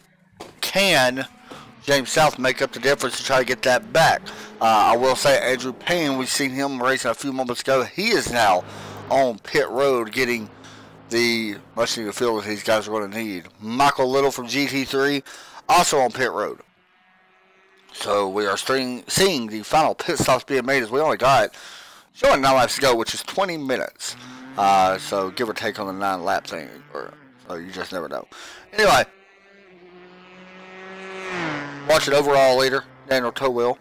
can James South make up the difference to try to get that back? I will say Andrew Payne, we've seen him racing a few moments ago. He is now on pit road getting the much needed fuel that these guys are going to need. Michael Little from GT3 also on pit road. So we are seeing the final pit stops being made, as we only got showing 9 laps to go, which is 20 minutes. So give or take on the 9 lap thing, so you just never know. Anyway, watch it overall leader, Daniel Towell.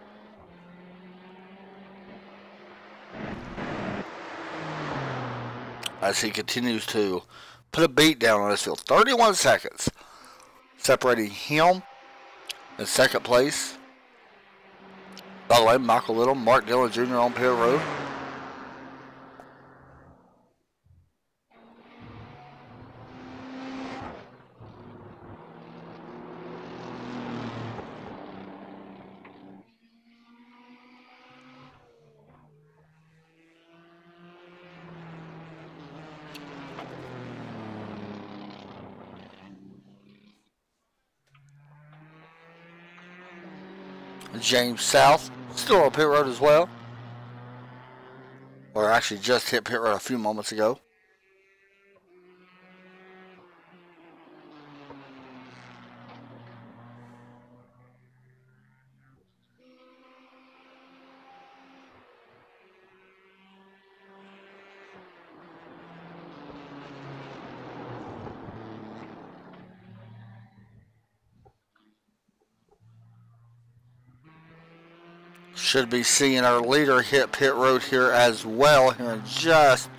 As he continues to put a beat down on this field. 31 seconds separating him in second place. By the way, Michael Little, Mark Dillon Jr. on pit road. James South, still on pit road as well. Or actually just hit pit road a few moments ago. Should be seeing our leader hit pit road here as well here in just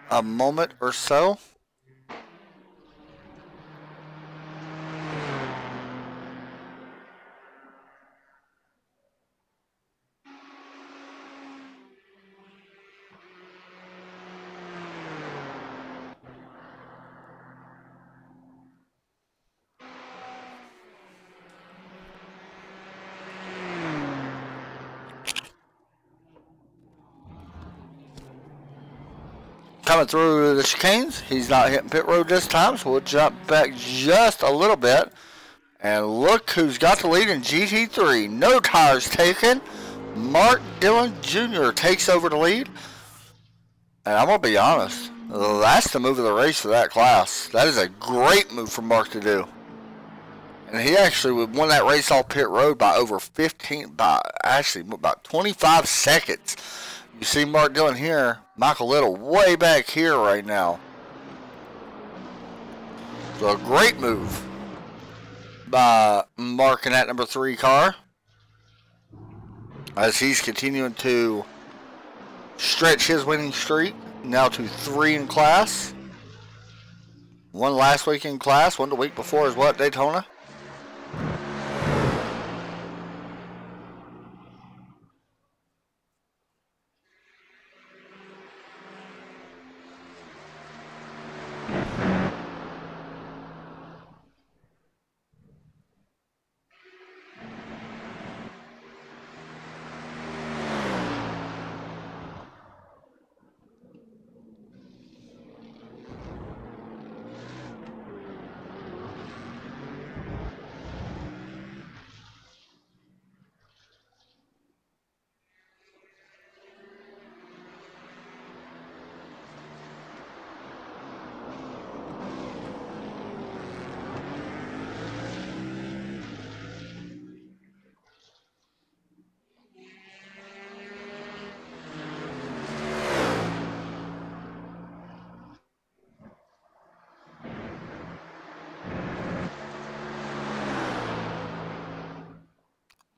a moment or so. Coming through the chicanes, he's not hitting pit road this time, so we'll jump back just a little bit. And look who's got the lead in GT3. No tires taken. Mark Dillon Jr. takes over the lead. And I'm going to be honest, that's the move of the race for that class. That is a great move for Mark to do. And he actually won that race off pit road by over 15, about 25 seconds. You see Mark Dillon here, Michael Little way back here right now. So a great move by Mark in that number 3 car, as he's continuing to stretch his winning streak now to 3 in class. 1 last week in class, 1 the week before as well at Daytona.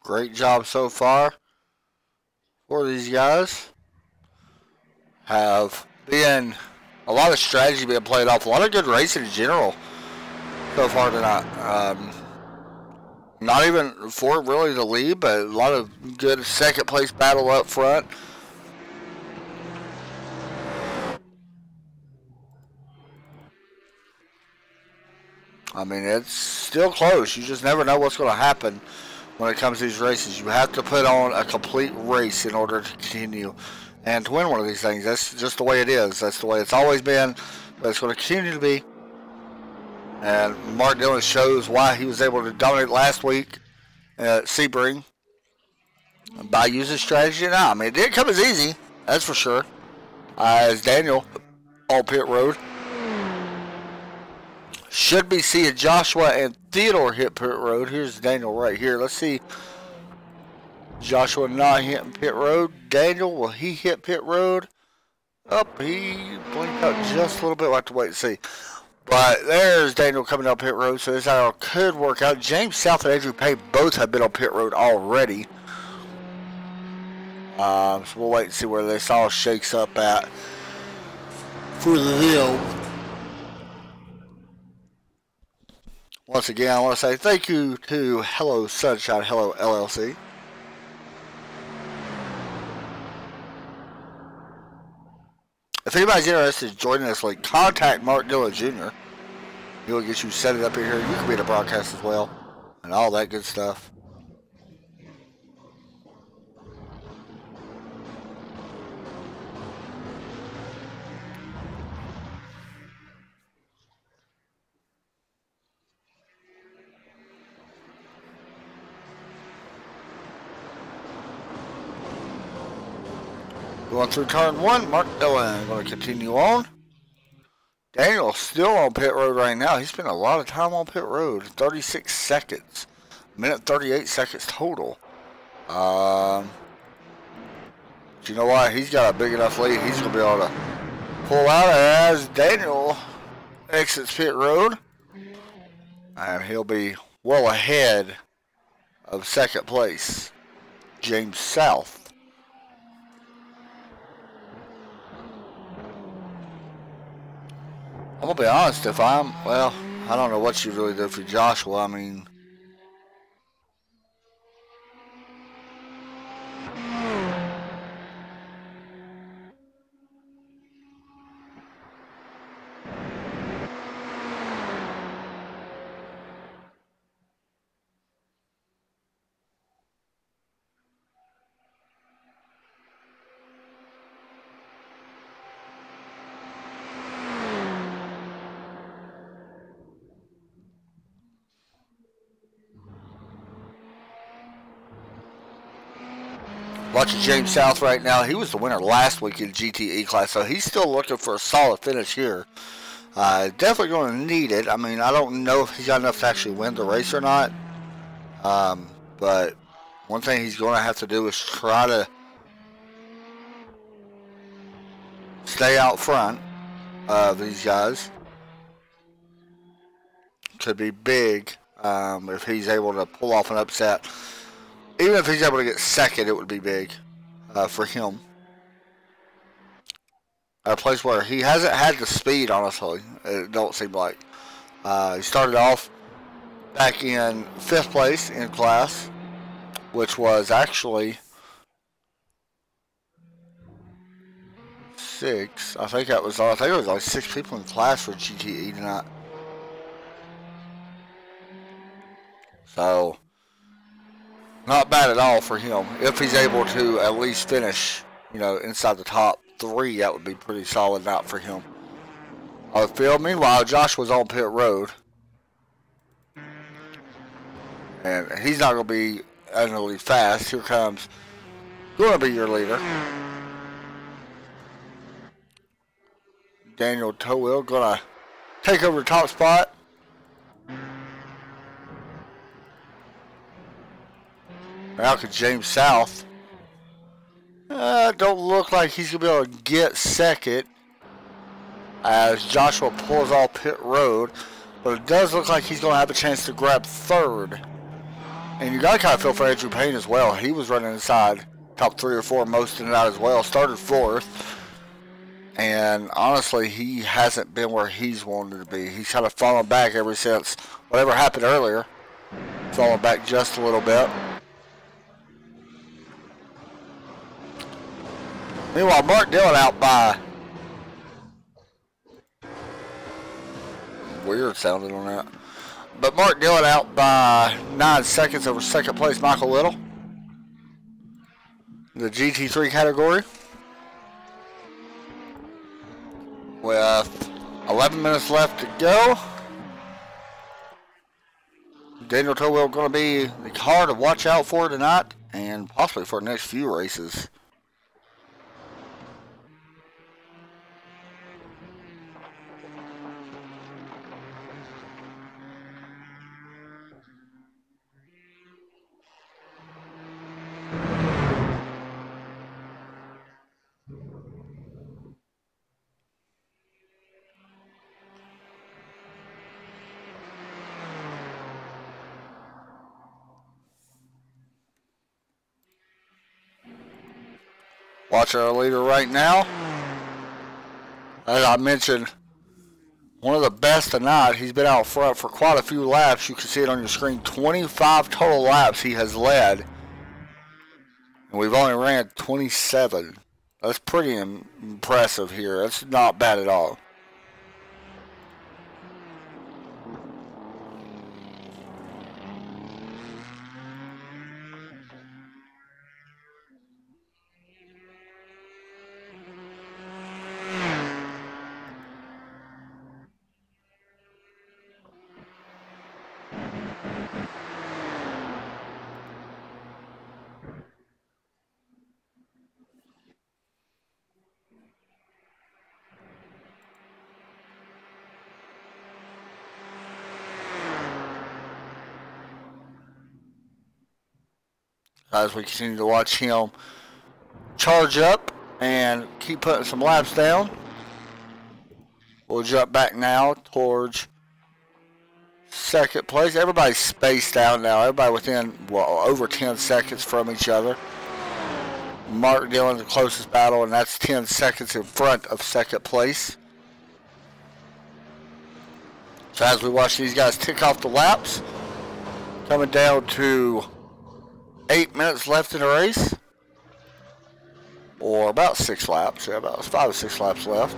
Great job so far for these guys. Have been a lot of strategy being played off. A lot of good racing in general so far tonight. Not even for really the lead, but a lot of good second place battle up front. I mean, it's still close. You just never know what's going to happen when it comes to these races. You have to put on a complete race in order to continue and to win one of these things. That's just the way it is. That's the way it's always been, but it's going to continue to be. And Mark Dillon shows why he was able to dominate last week at Sebring by using strategy now. I mean, it didn't come as easy, that's for sure, as Daniel on pit road. Should be seeing Joshua and Theodore hit pit road. Here's Daniel right here. Let's see. Joshua not hitting pit road. Daniel, will he hit pit road? Oh, he blinked out just a little bit. We'll have to wait and see. But there's Daniel coming up pit road, so this arrow could work out. James South and Andrew Payne both have been on pit road already. So we'll wait and see where this all shakes up at for them. Once again, I want to say thank you to Hello Sunshine, Hello LLC. If anybody's interested in joining us, like, contact Mark Dillon Jr. He'll get you set it up in here. You can be in the broadcast as well, and all that good stuff. Going through turn one, Mark Dillon going to continue on. Daniel still on pit road right now. He spent a lot of time on pit road. 36 seconds. Minute 38 seconds total. But you know what? He's got a big enough lead. He's going to be able to pull out as Daniel exits pit road. And he'll be well ahead of second place, James South. I'm going to be honest, well, I don't know what you really do for Joshua. I mean, watching James South right now. He was the winner last week in GTE class, so he's still looking for a solid finish here. Definitely going to need it. I mean, I don't know if he's got enough to actually win the race or not. But one thing he's going to have to do is try to stay out front of these guys. Could be big if he's able to pull off an upset. Even if he's able to get second, it would be big for him. A place where he hasn't had the speed, honestly, it don't seem like. He started off back in 5th place in class, which was actually 6. I think it was only 6 people in class for GTE tonight. So, not bad at all for him. If he's able to at least finish, inside the top 3, that would be pretty solid out for him. On the field, meanwhile, Josh was on pit road. And he's not going to be utterly fast. Here comes going to be your leader. Daniel Towell going to take over the top spot. Now could James South. Don't look like he's going to be able to get second as Joshua pulls off pit road. But it does look like he's going to have a chance to grab third. And you got to kind of feel for Andrew Payne as well. He was running inside top 3 or 4 most of the night as well. Started 4th. And honestly, he hasn't been where he's wanted to be. He's kind of fallen back ever since whatever happened earlier. Fallen back just a little bit. Meanwhile, Mark Dillon out by, weird sounding on that, but Mark Dillon out by 9 seconds over second place Michael Little, the GT3 category. 11 minutes left to go. Daniel Towell going to be the car to watch out for tonight and possibly for the next few races. Watching our leader right now. As I mentioned, one of the best tonight. He's been out front for quite a few laps. You can see it on your screen. 25 total laps he has led. And we've only ran 27. That's pretty impressive here. That's not bad at all. As we continue to watch him charge up and keep putting some laps down. We'll jump back now towards second place. Everybody's spaced out now. Everybody within, well, over 10 seconds from each other. Mark Dillon the closest battle, and that's 10 seconds in front of second place. So as we watch these guys tick off the laps, coming down to 8 minutes left in the race, or about 6 laps. Yeah, about 5 or 6 laps left.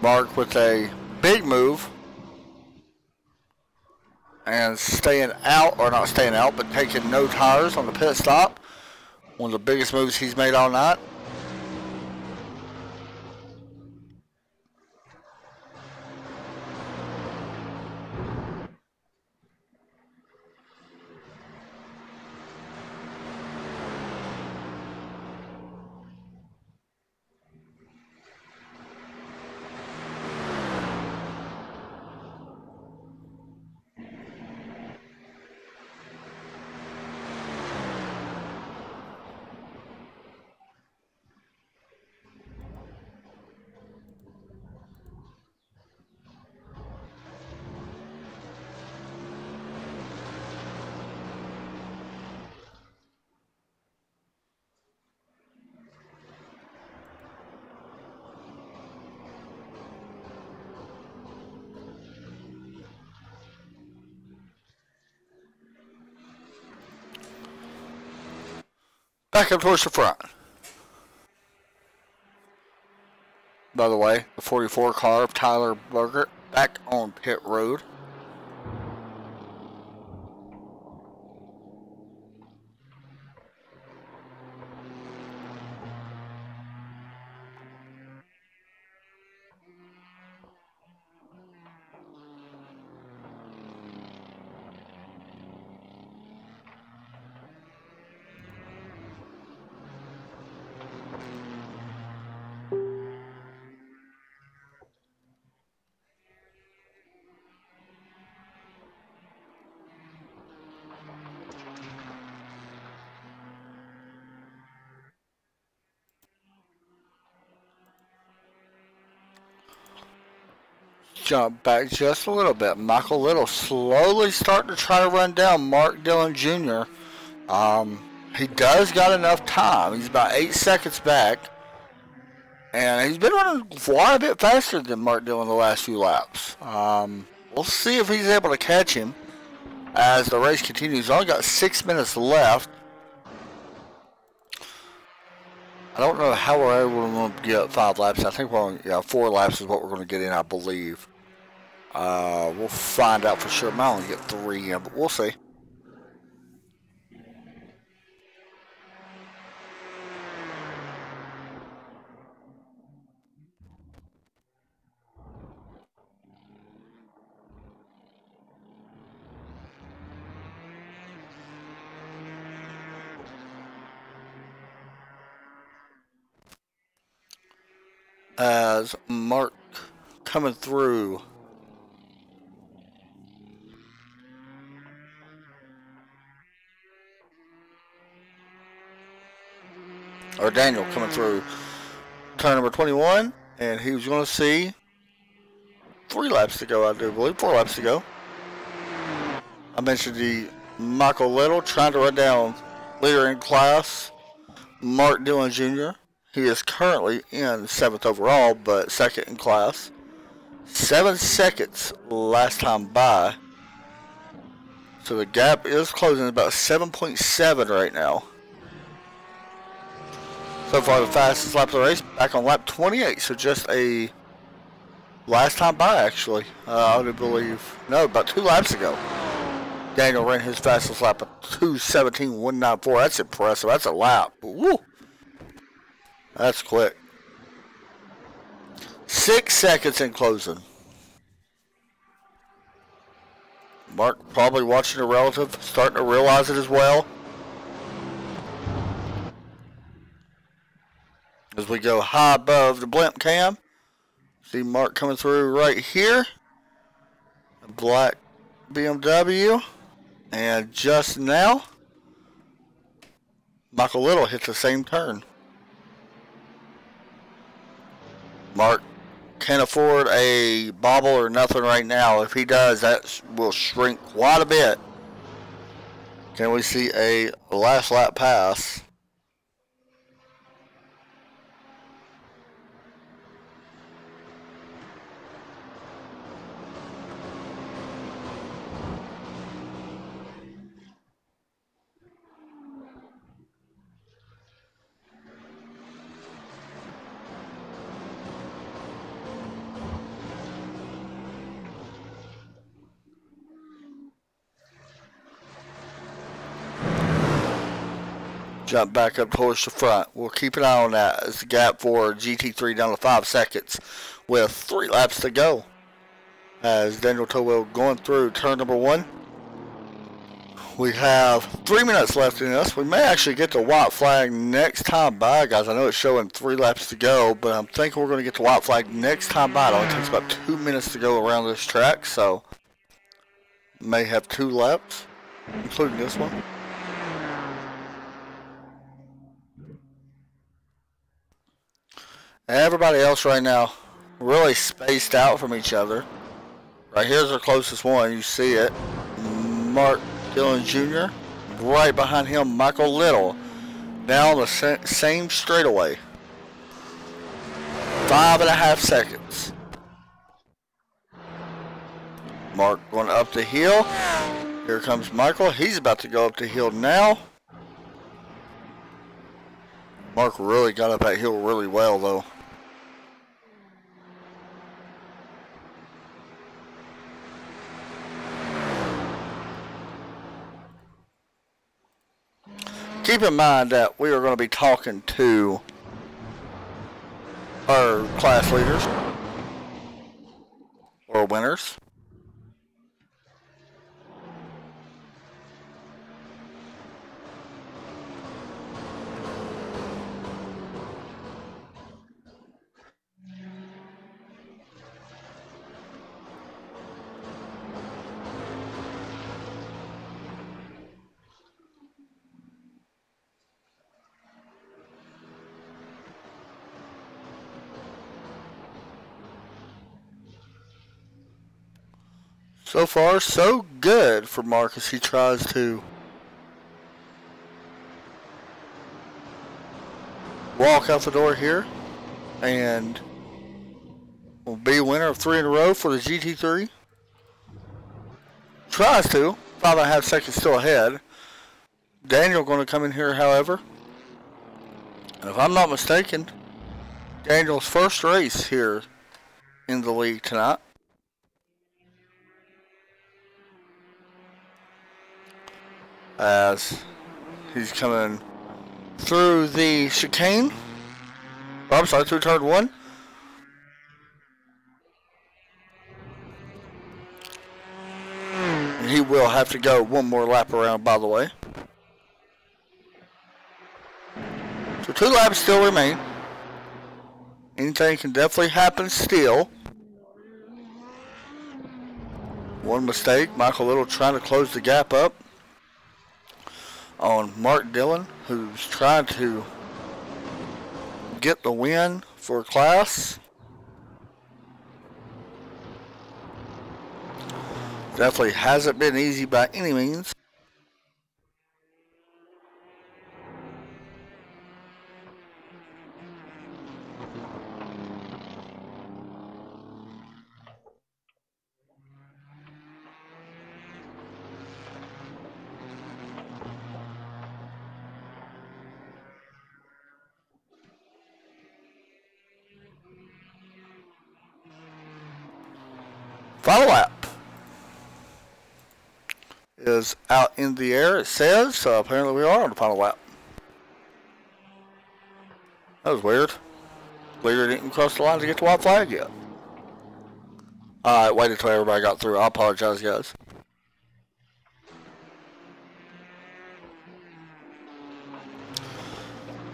Mark with a big move and staying out, or not staying out, but taking no tires on the pit stop. One of the biggest moves he's made all night. Back up towards the front. By the way, the 44 car of Tyler Burgert back on pit road. Jump back just a little bit. Michael Little slowly starting to try to run down Mark Dillon Jr. He does got enough time. He's about 8 seconds back. And he's been running quite a bit faster than Mark Dillon the last few laps. We'll see if he's able to catch him as the race continues. Only got 6 minutes left. I don't know how we're able to get 5 laps. I think we're on, yeah, 4 laps is what we're going to get in, I believe. We'll find out for sure. I might only get 3 in, but we'll see. As Mark coming through. Or Daniel coming through turn number 21. And he was going to see 3 laps to go, I do believe. 4 laps to go. I mentioned the Michael Little trying to run down leader in class, Mark Dillon Jr. He is currently in 7th overall, but 2nd in class. 7 seconds last time by. So the gap is closing about 7.7 right now. So far the fastest lap of the race, back on lap 28. So just a last time by actually. I would believe, no, about 2 laps ago. Daniel ran his fastest lap of 2:17.194. That's impressive. That's a lap. Woo! That's quick. 6 seconds in closing. Mark probably watching a relative, starting to realize it as well. As we go high above the blimp cam. See Mark coming through right here. A black BMW. And just now, Michael Little hits the same turn. Mark can't afford a bobble or nothing right now. If he does, that will shrink quite a bit. Can we see a last lap pass? Jump back up towards the front. We'll keep an eye on that as the gap for GT3 down to 5 seconds with 3 laps to go. As Daniel Towell going through turn number 1. We have 3 minutes left in this. We may actually get the white flag next time by, guys. I know it's showing 3 laps to go, but I'm thinking we're going to get the white flag next time by. It only takes about 2 minutes to go around this track, so may have 2 laps, including this one. Everybody else right now really spaced out from each other. Right here's our closest one. You see it. Mark Dillon Jr. Right behind him, Michael Little. Now the same straightaway. 5.5 seconds. Mark going up the hill. Here comes Michael. He's about to go up the hill now. Mark really got up that hill really well though. Keep in mind that we are going to be talking to our class leaders or winners. So far, so good for Marcus. He tries to walk out the door here and will be a winner of 3 in a row for the GT3. Tries to. 5.5 seconds still ahead. Daniel going to come in here, however. And if I'm not mistaken, Daniel's first race here in the league tonight. As he's coming through the chicane. Oh, I'm sorry, through turn 1. And he will have to go one more lap around, by the way. So 2 laps still remain. Anything can definitely happen still. One mistake, Michael Little trying to close the gap up on Mark Dillon, who's trying to get the win for class. Definitely hasn't been easy by any means. Final lap is out in the air, it says, so apparently we are on the final lap. That was weird. Leader didn't cross the line to get the white flag yet. Alright, waited until everybody got through. I apologize, guys.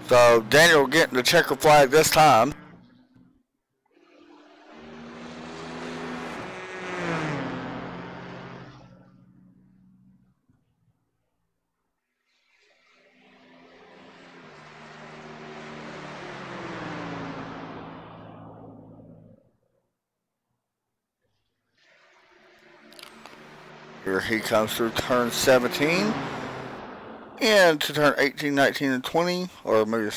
So Daniel getting the checker flag this time. Here he comes through turn 17 into turn 18, 19, and 20, or maybe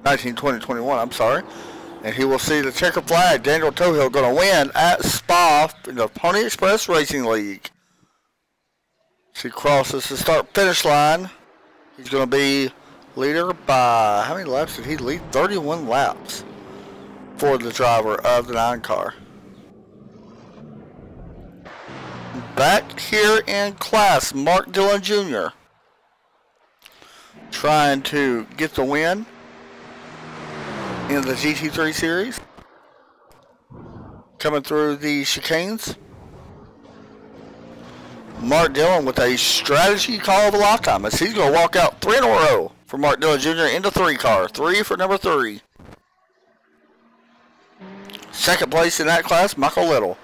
19, 20, 21, I'm sorry. And he will see the checker flag. Daniel Tohill going to win at Spa in the Pony Express Racing League. As he crosses the start-finish line, he's going to be leader by, how many laps did he lead? 31 laps for the driver of the 9 car. Back here in class, Mark Dillon Jr. trying to get the win in the GT3 series. Coming through the chicanes. Mark Dillon with a strategy call of a lifetime as he's going to walk out 3 in a row for Mark Dillon Jr. in the 3 car. 3 for number 3. Second place in that class, Michael Little.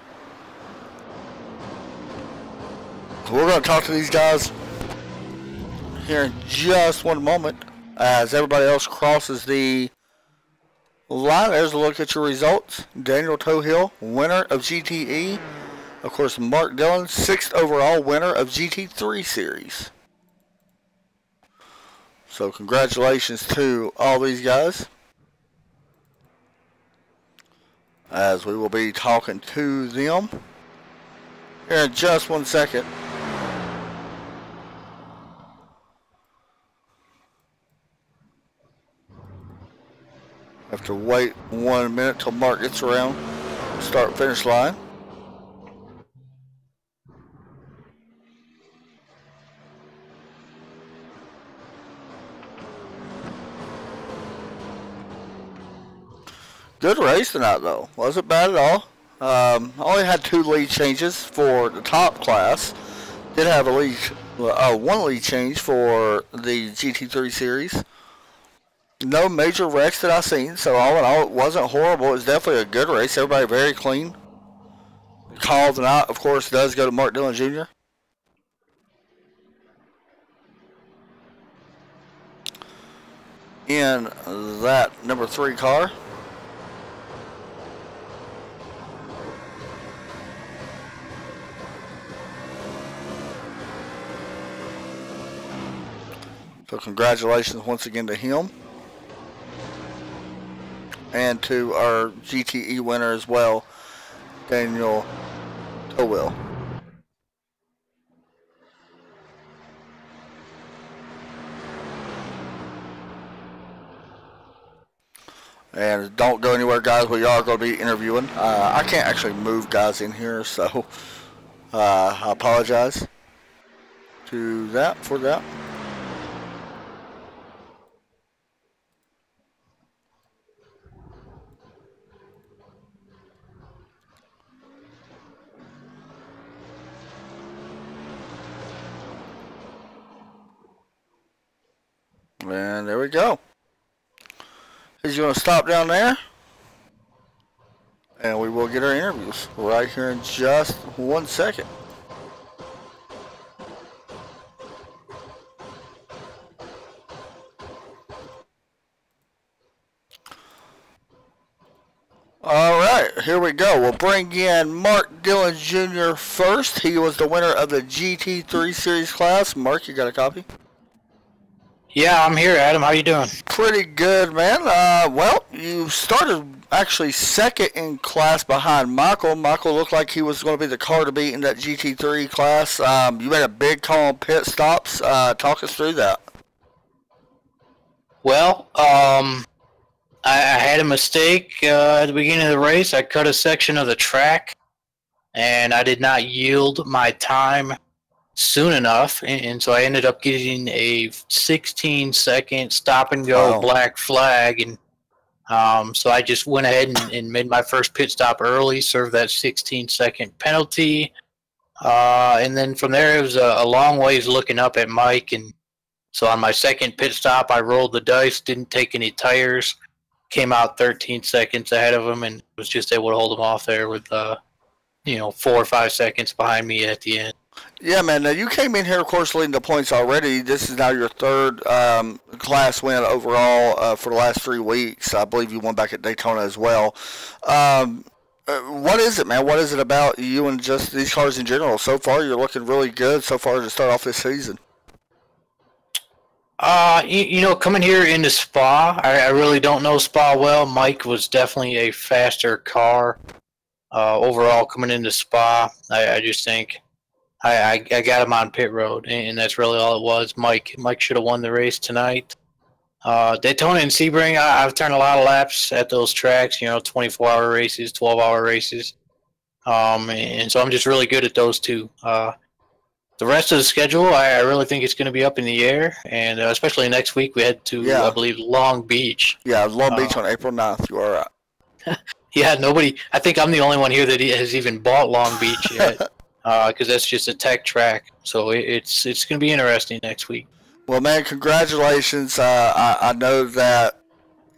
So we're going to talk to these guys here in just one moment as everybody else crosses the line. There's a look at your results. Daniel Tohill, winner of GTE. Of course, Mark Dillon, 6th overall winner of GT3 series. So congratulations to all these guys, as we will be talking to them here in just one second. Have to wait 1 minute till Mark gets around start finish line. Good race tonight though, wasn't bad at all. Only had 2 lead changes for the top class. Did have a lead, 1 lead change for the GT3 series. No major wrecks that I've seen, so all in all, it wasn't horrible. It was definitely a good race. Everybody very clean. The call of the night, of course, does go to Mark Dillon Jr. in that number 3 car. So congratulations once again to him. And to our GTE winner as well, Daniel Tohill. And don't go anywhere, guys. We are going to be interviewing. I can't actually move guys in here, so I apologize for that. And there we go. He's going to stop down there. And we will get our interviews right here in just 1 second. All right, here we go. We'll bring in Mark Dillon Jr. first. He was the winner of the GT3 Series class. Mark, you got a copy? Yeah, I'm here, Adam. How you doing? Pretty good, man. Well, you started actually second in class behind Michael. Michael looked like he was going to be the car to beat in that GT3 class. You made a big call on pit stops. Talk us through that. Well, I had a mistake at the beginning of the race. I cut a section of the track, and I did not yield my time soon enough, and so I ended up getting a 16-second stop-and-go black flag, and so I just went ahead and made my first pit stop early, served that 16-second penalty, and then from there it was a long ways looking up at Mike, and so on my second pit stop I rolled the dice, didn't take any tires, came out 13 seconds ahead of him, and was just able to hold him off there with 4 or 5 seconds behind me at the end. Yeah, man. Now you came in here, of course, leading the points already. This is now your third class win overall for the last 3 weeks. I believe you won back at Daytona as well. What is it, man? What is it about you and just these cars in general? So far, you're looking really good so far to start off this season. Coming here into Spa, I really don't know Spa well. Mike was definitely a faster car overall coming into Spa. I just think I got him on pit road, and that's really all it was. Mike should have won the race tonight. Daytona and Sebring, I've turned a lot of laps at those tracks, 24-hour races, 12-hour races. And so I'm just really good at those two. The rest of the schedule, I really think it's going to be up in the air, and especially next week we head to, I believe, Long Beach. Yeah, Long Beach on April 9th. You are right. Yeah, nobody. I think I'm the only one here that has even bought Long Beach yet, because that's just a tech track. So it's going to be interesting next week. Well, man, congratulations. I know that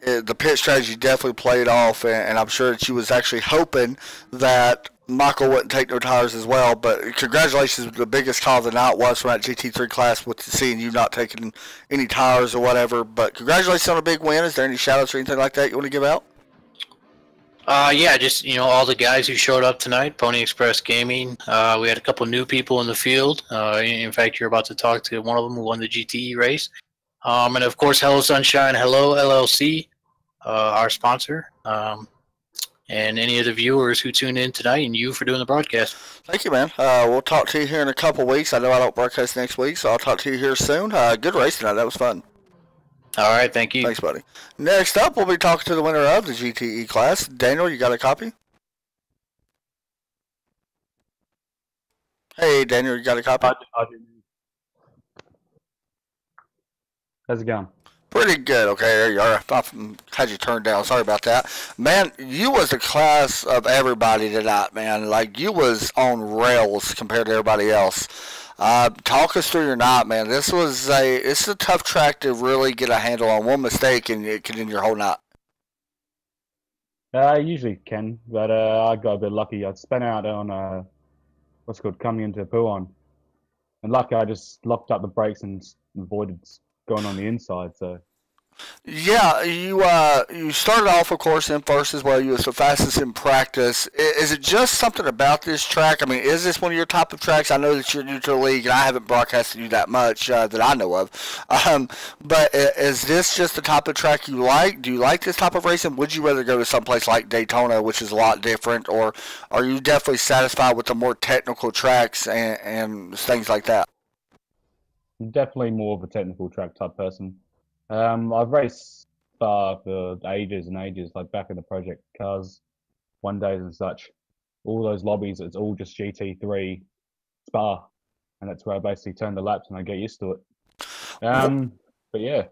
the pit strategy definitely played off, and I'm sure that you was actually hoping that Michael wouldn't take no tires as well. But congratulations. The biggest call of the night was from that GT3 class with seeing you not taking any tires or whatever. But congratulations on a big win. Is there any shout-outs or anything like that you want to give out? Yeah, just, all the guys who showed up tonight, Pony Express Gaming. We had a couple new people in the field. In fact, you're about to talk to one of them who won the GTE race. And, of course, Hello Sunshine, Hello LLC, our sponsor. And any of the viewers who tuned in tonight, and you for doing the broadcast. Thank you, man. We'll talk to you here in a couple weeks. I know I don't broadcast next week, so I'll talk to you here soon. Good race tonight. That was fun. All right, thank you. Thanks, buddy. Next up, we'll be talking to the winner of the GTE class. Daniel, you got a copy? Hey, Daniel, you got a copy? I do. How's it going? Pretty good. Okay, there you are. I had you turned down. Sorry about that. Man, you was the class of everybody tonight, man. Like, you was on rails compared to everybody else. Talk us through your night, man. It's a tough track to really get a handle on. One mistake and it can end your whole night. I usually can, but I got a bit lucky. I spun out on what's called coming into Puon, and lucky I just locked up the brakes and avoided going on the inside. So. Yeah, you started off, of course, in first as well. You was the fastest in practice. Is it just something about this track? I mean, is this one of your type of tracks? I know that you're new to the league, and I haven't broadcasted you that much that I know of. But is this just the type of track you like? Do you like this type of racing? Would you rather go to someplace like Daytona, which is a lot different, or are you definitely satisfied with the more technical tracks and things like that? I'm definitely more of a technical track type person. I've raced Spa for ages and ages, like back in the Project Cars 1 days and such. All those lobbies, it's all just GT3 Spa, and that's where I basically turn the laps and I get used to it. But yeah,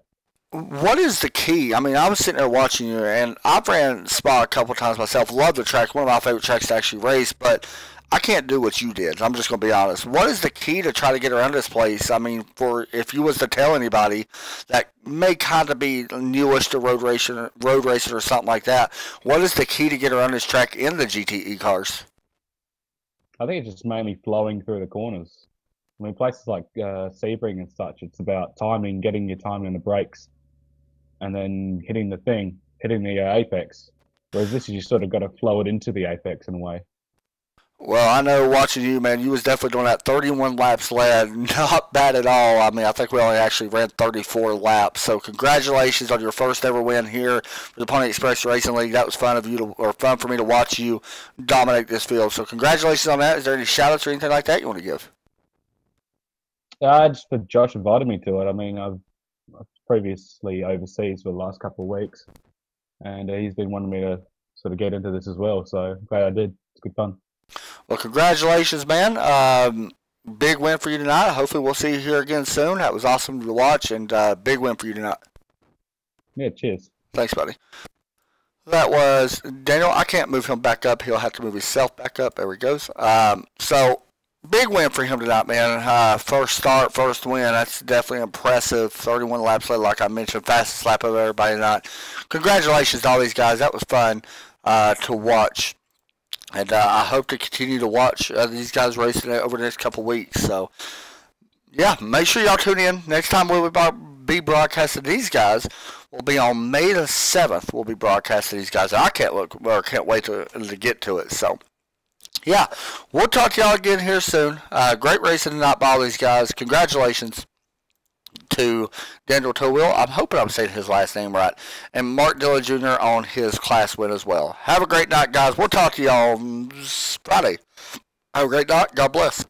What is the key? I mean, I was sitting there watching you, and I've ran Spa a couple times myself. Love the track. One of my favorite tracks to actually race, but I can't do what you did. I'm just going to be honest. What is the key to try to get around this place? I mean, for if you was to tell anybody that may kind of be newish to road racing or something like that, what is the key to get around this track in the GTE cars? I think it's just mainly flowing through the corners. I mean, places like Sebring and such, it's about timing, getting your timing on the brakes, and then hitting the apex. Whereas this is you sort of got to flow it into the apex in a way. Well, I know watching you, man, you was definitely doing that 31 laps led. Not bad at all. I mean, I think we only actually ran 34 laps. So congratulations on your first ever win here for the Pony Express Racing League. That was fun for me to watch you dominate this field. So congratulations on that. Is there any shout outs or anything like that you want to give? Just for Josh invited me to it. I mean, I've previously overseas for the last couple of weeks, and he's been wanting me to sort of get into this as well. So glad I did. It's good fun. Well, congratulations, man. Big win for you tonight. Hopefully we'll see you here again soon. That was awesome to watch, and big win for you tonight. Yeah, cheers. Thanks, buddy. That was Daniel. I can't move him back up. He'll have to move himself back up. There he goes. So big win for him tonight, man. First start, first win. That's definitely impressive. 31 laps led, like I mentioned, fastest lap of everybody tonight. Congratulations to all these guys. That was fun to watch. And I hope to continue to watch these guys racing over the next couple weeks. So, yeah, make sure y'all tune in. Next time we'll be broadcasting these guys will be on May the 7th. We'll be broadcasting these guys. I can't wait to get to it. So, yeah, we'll talk to y'all again here soon. Great racing tonight by all these guys. Congratulations to Daniel Towhill. I'm hoping I'm saying his last name right. And Mark Dillon Jr. on his class win as well. Have a great night, guys. We'll talk to y'all on Friday. Have a great night. God bless.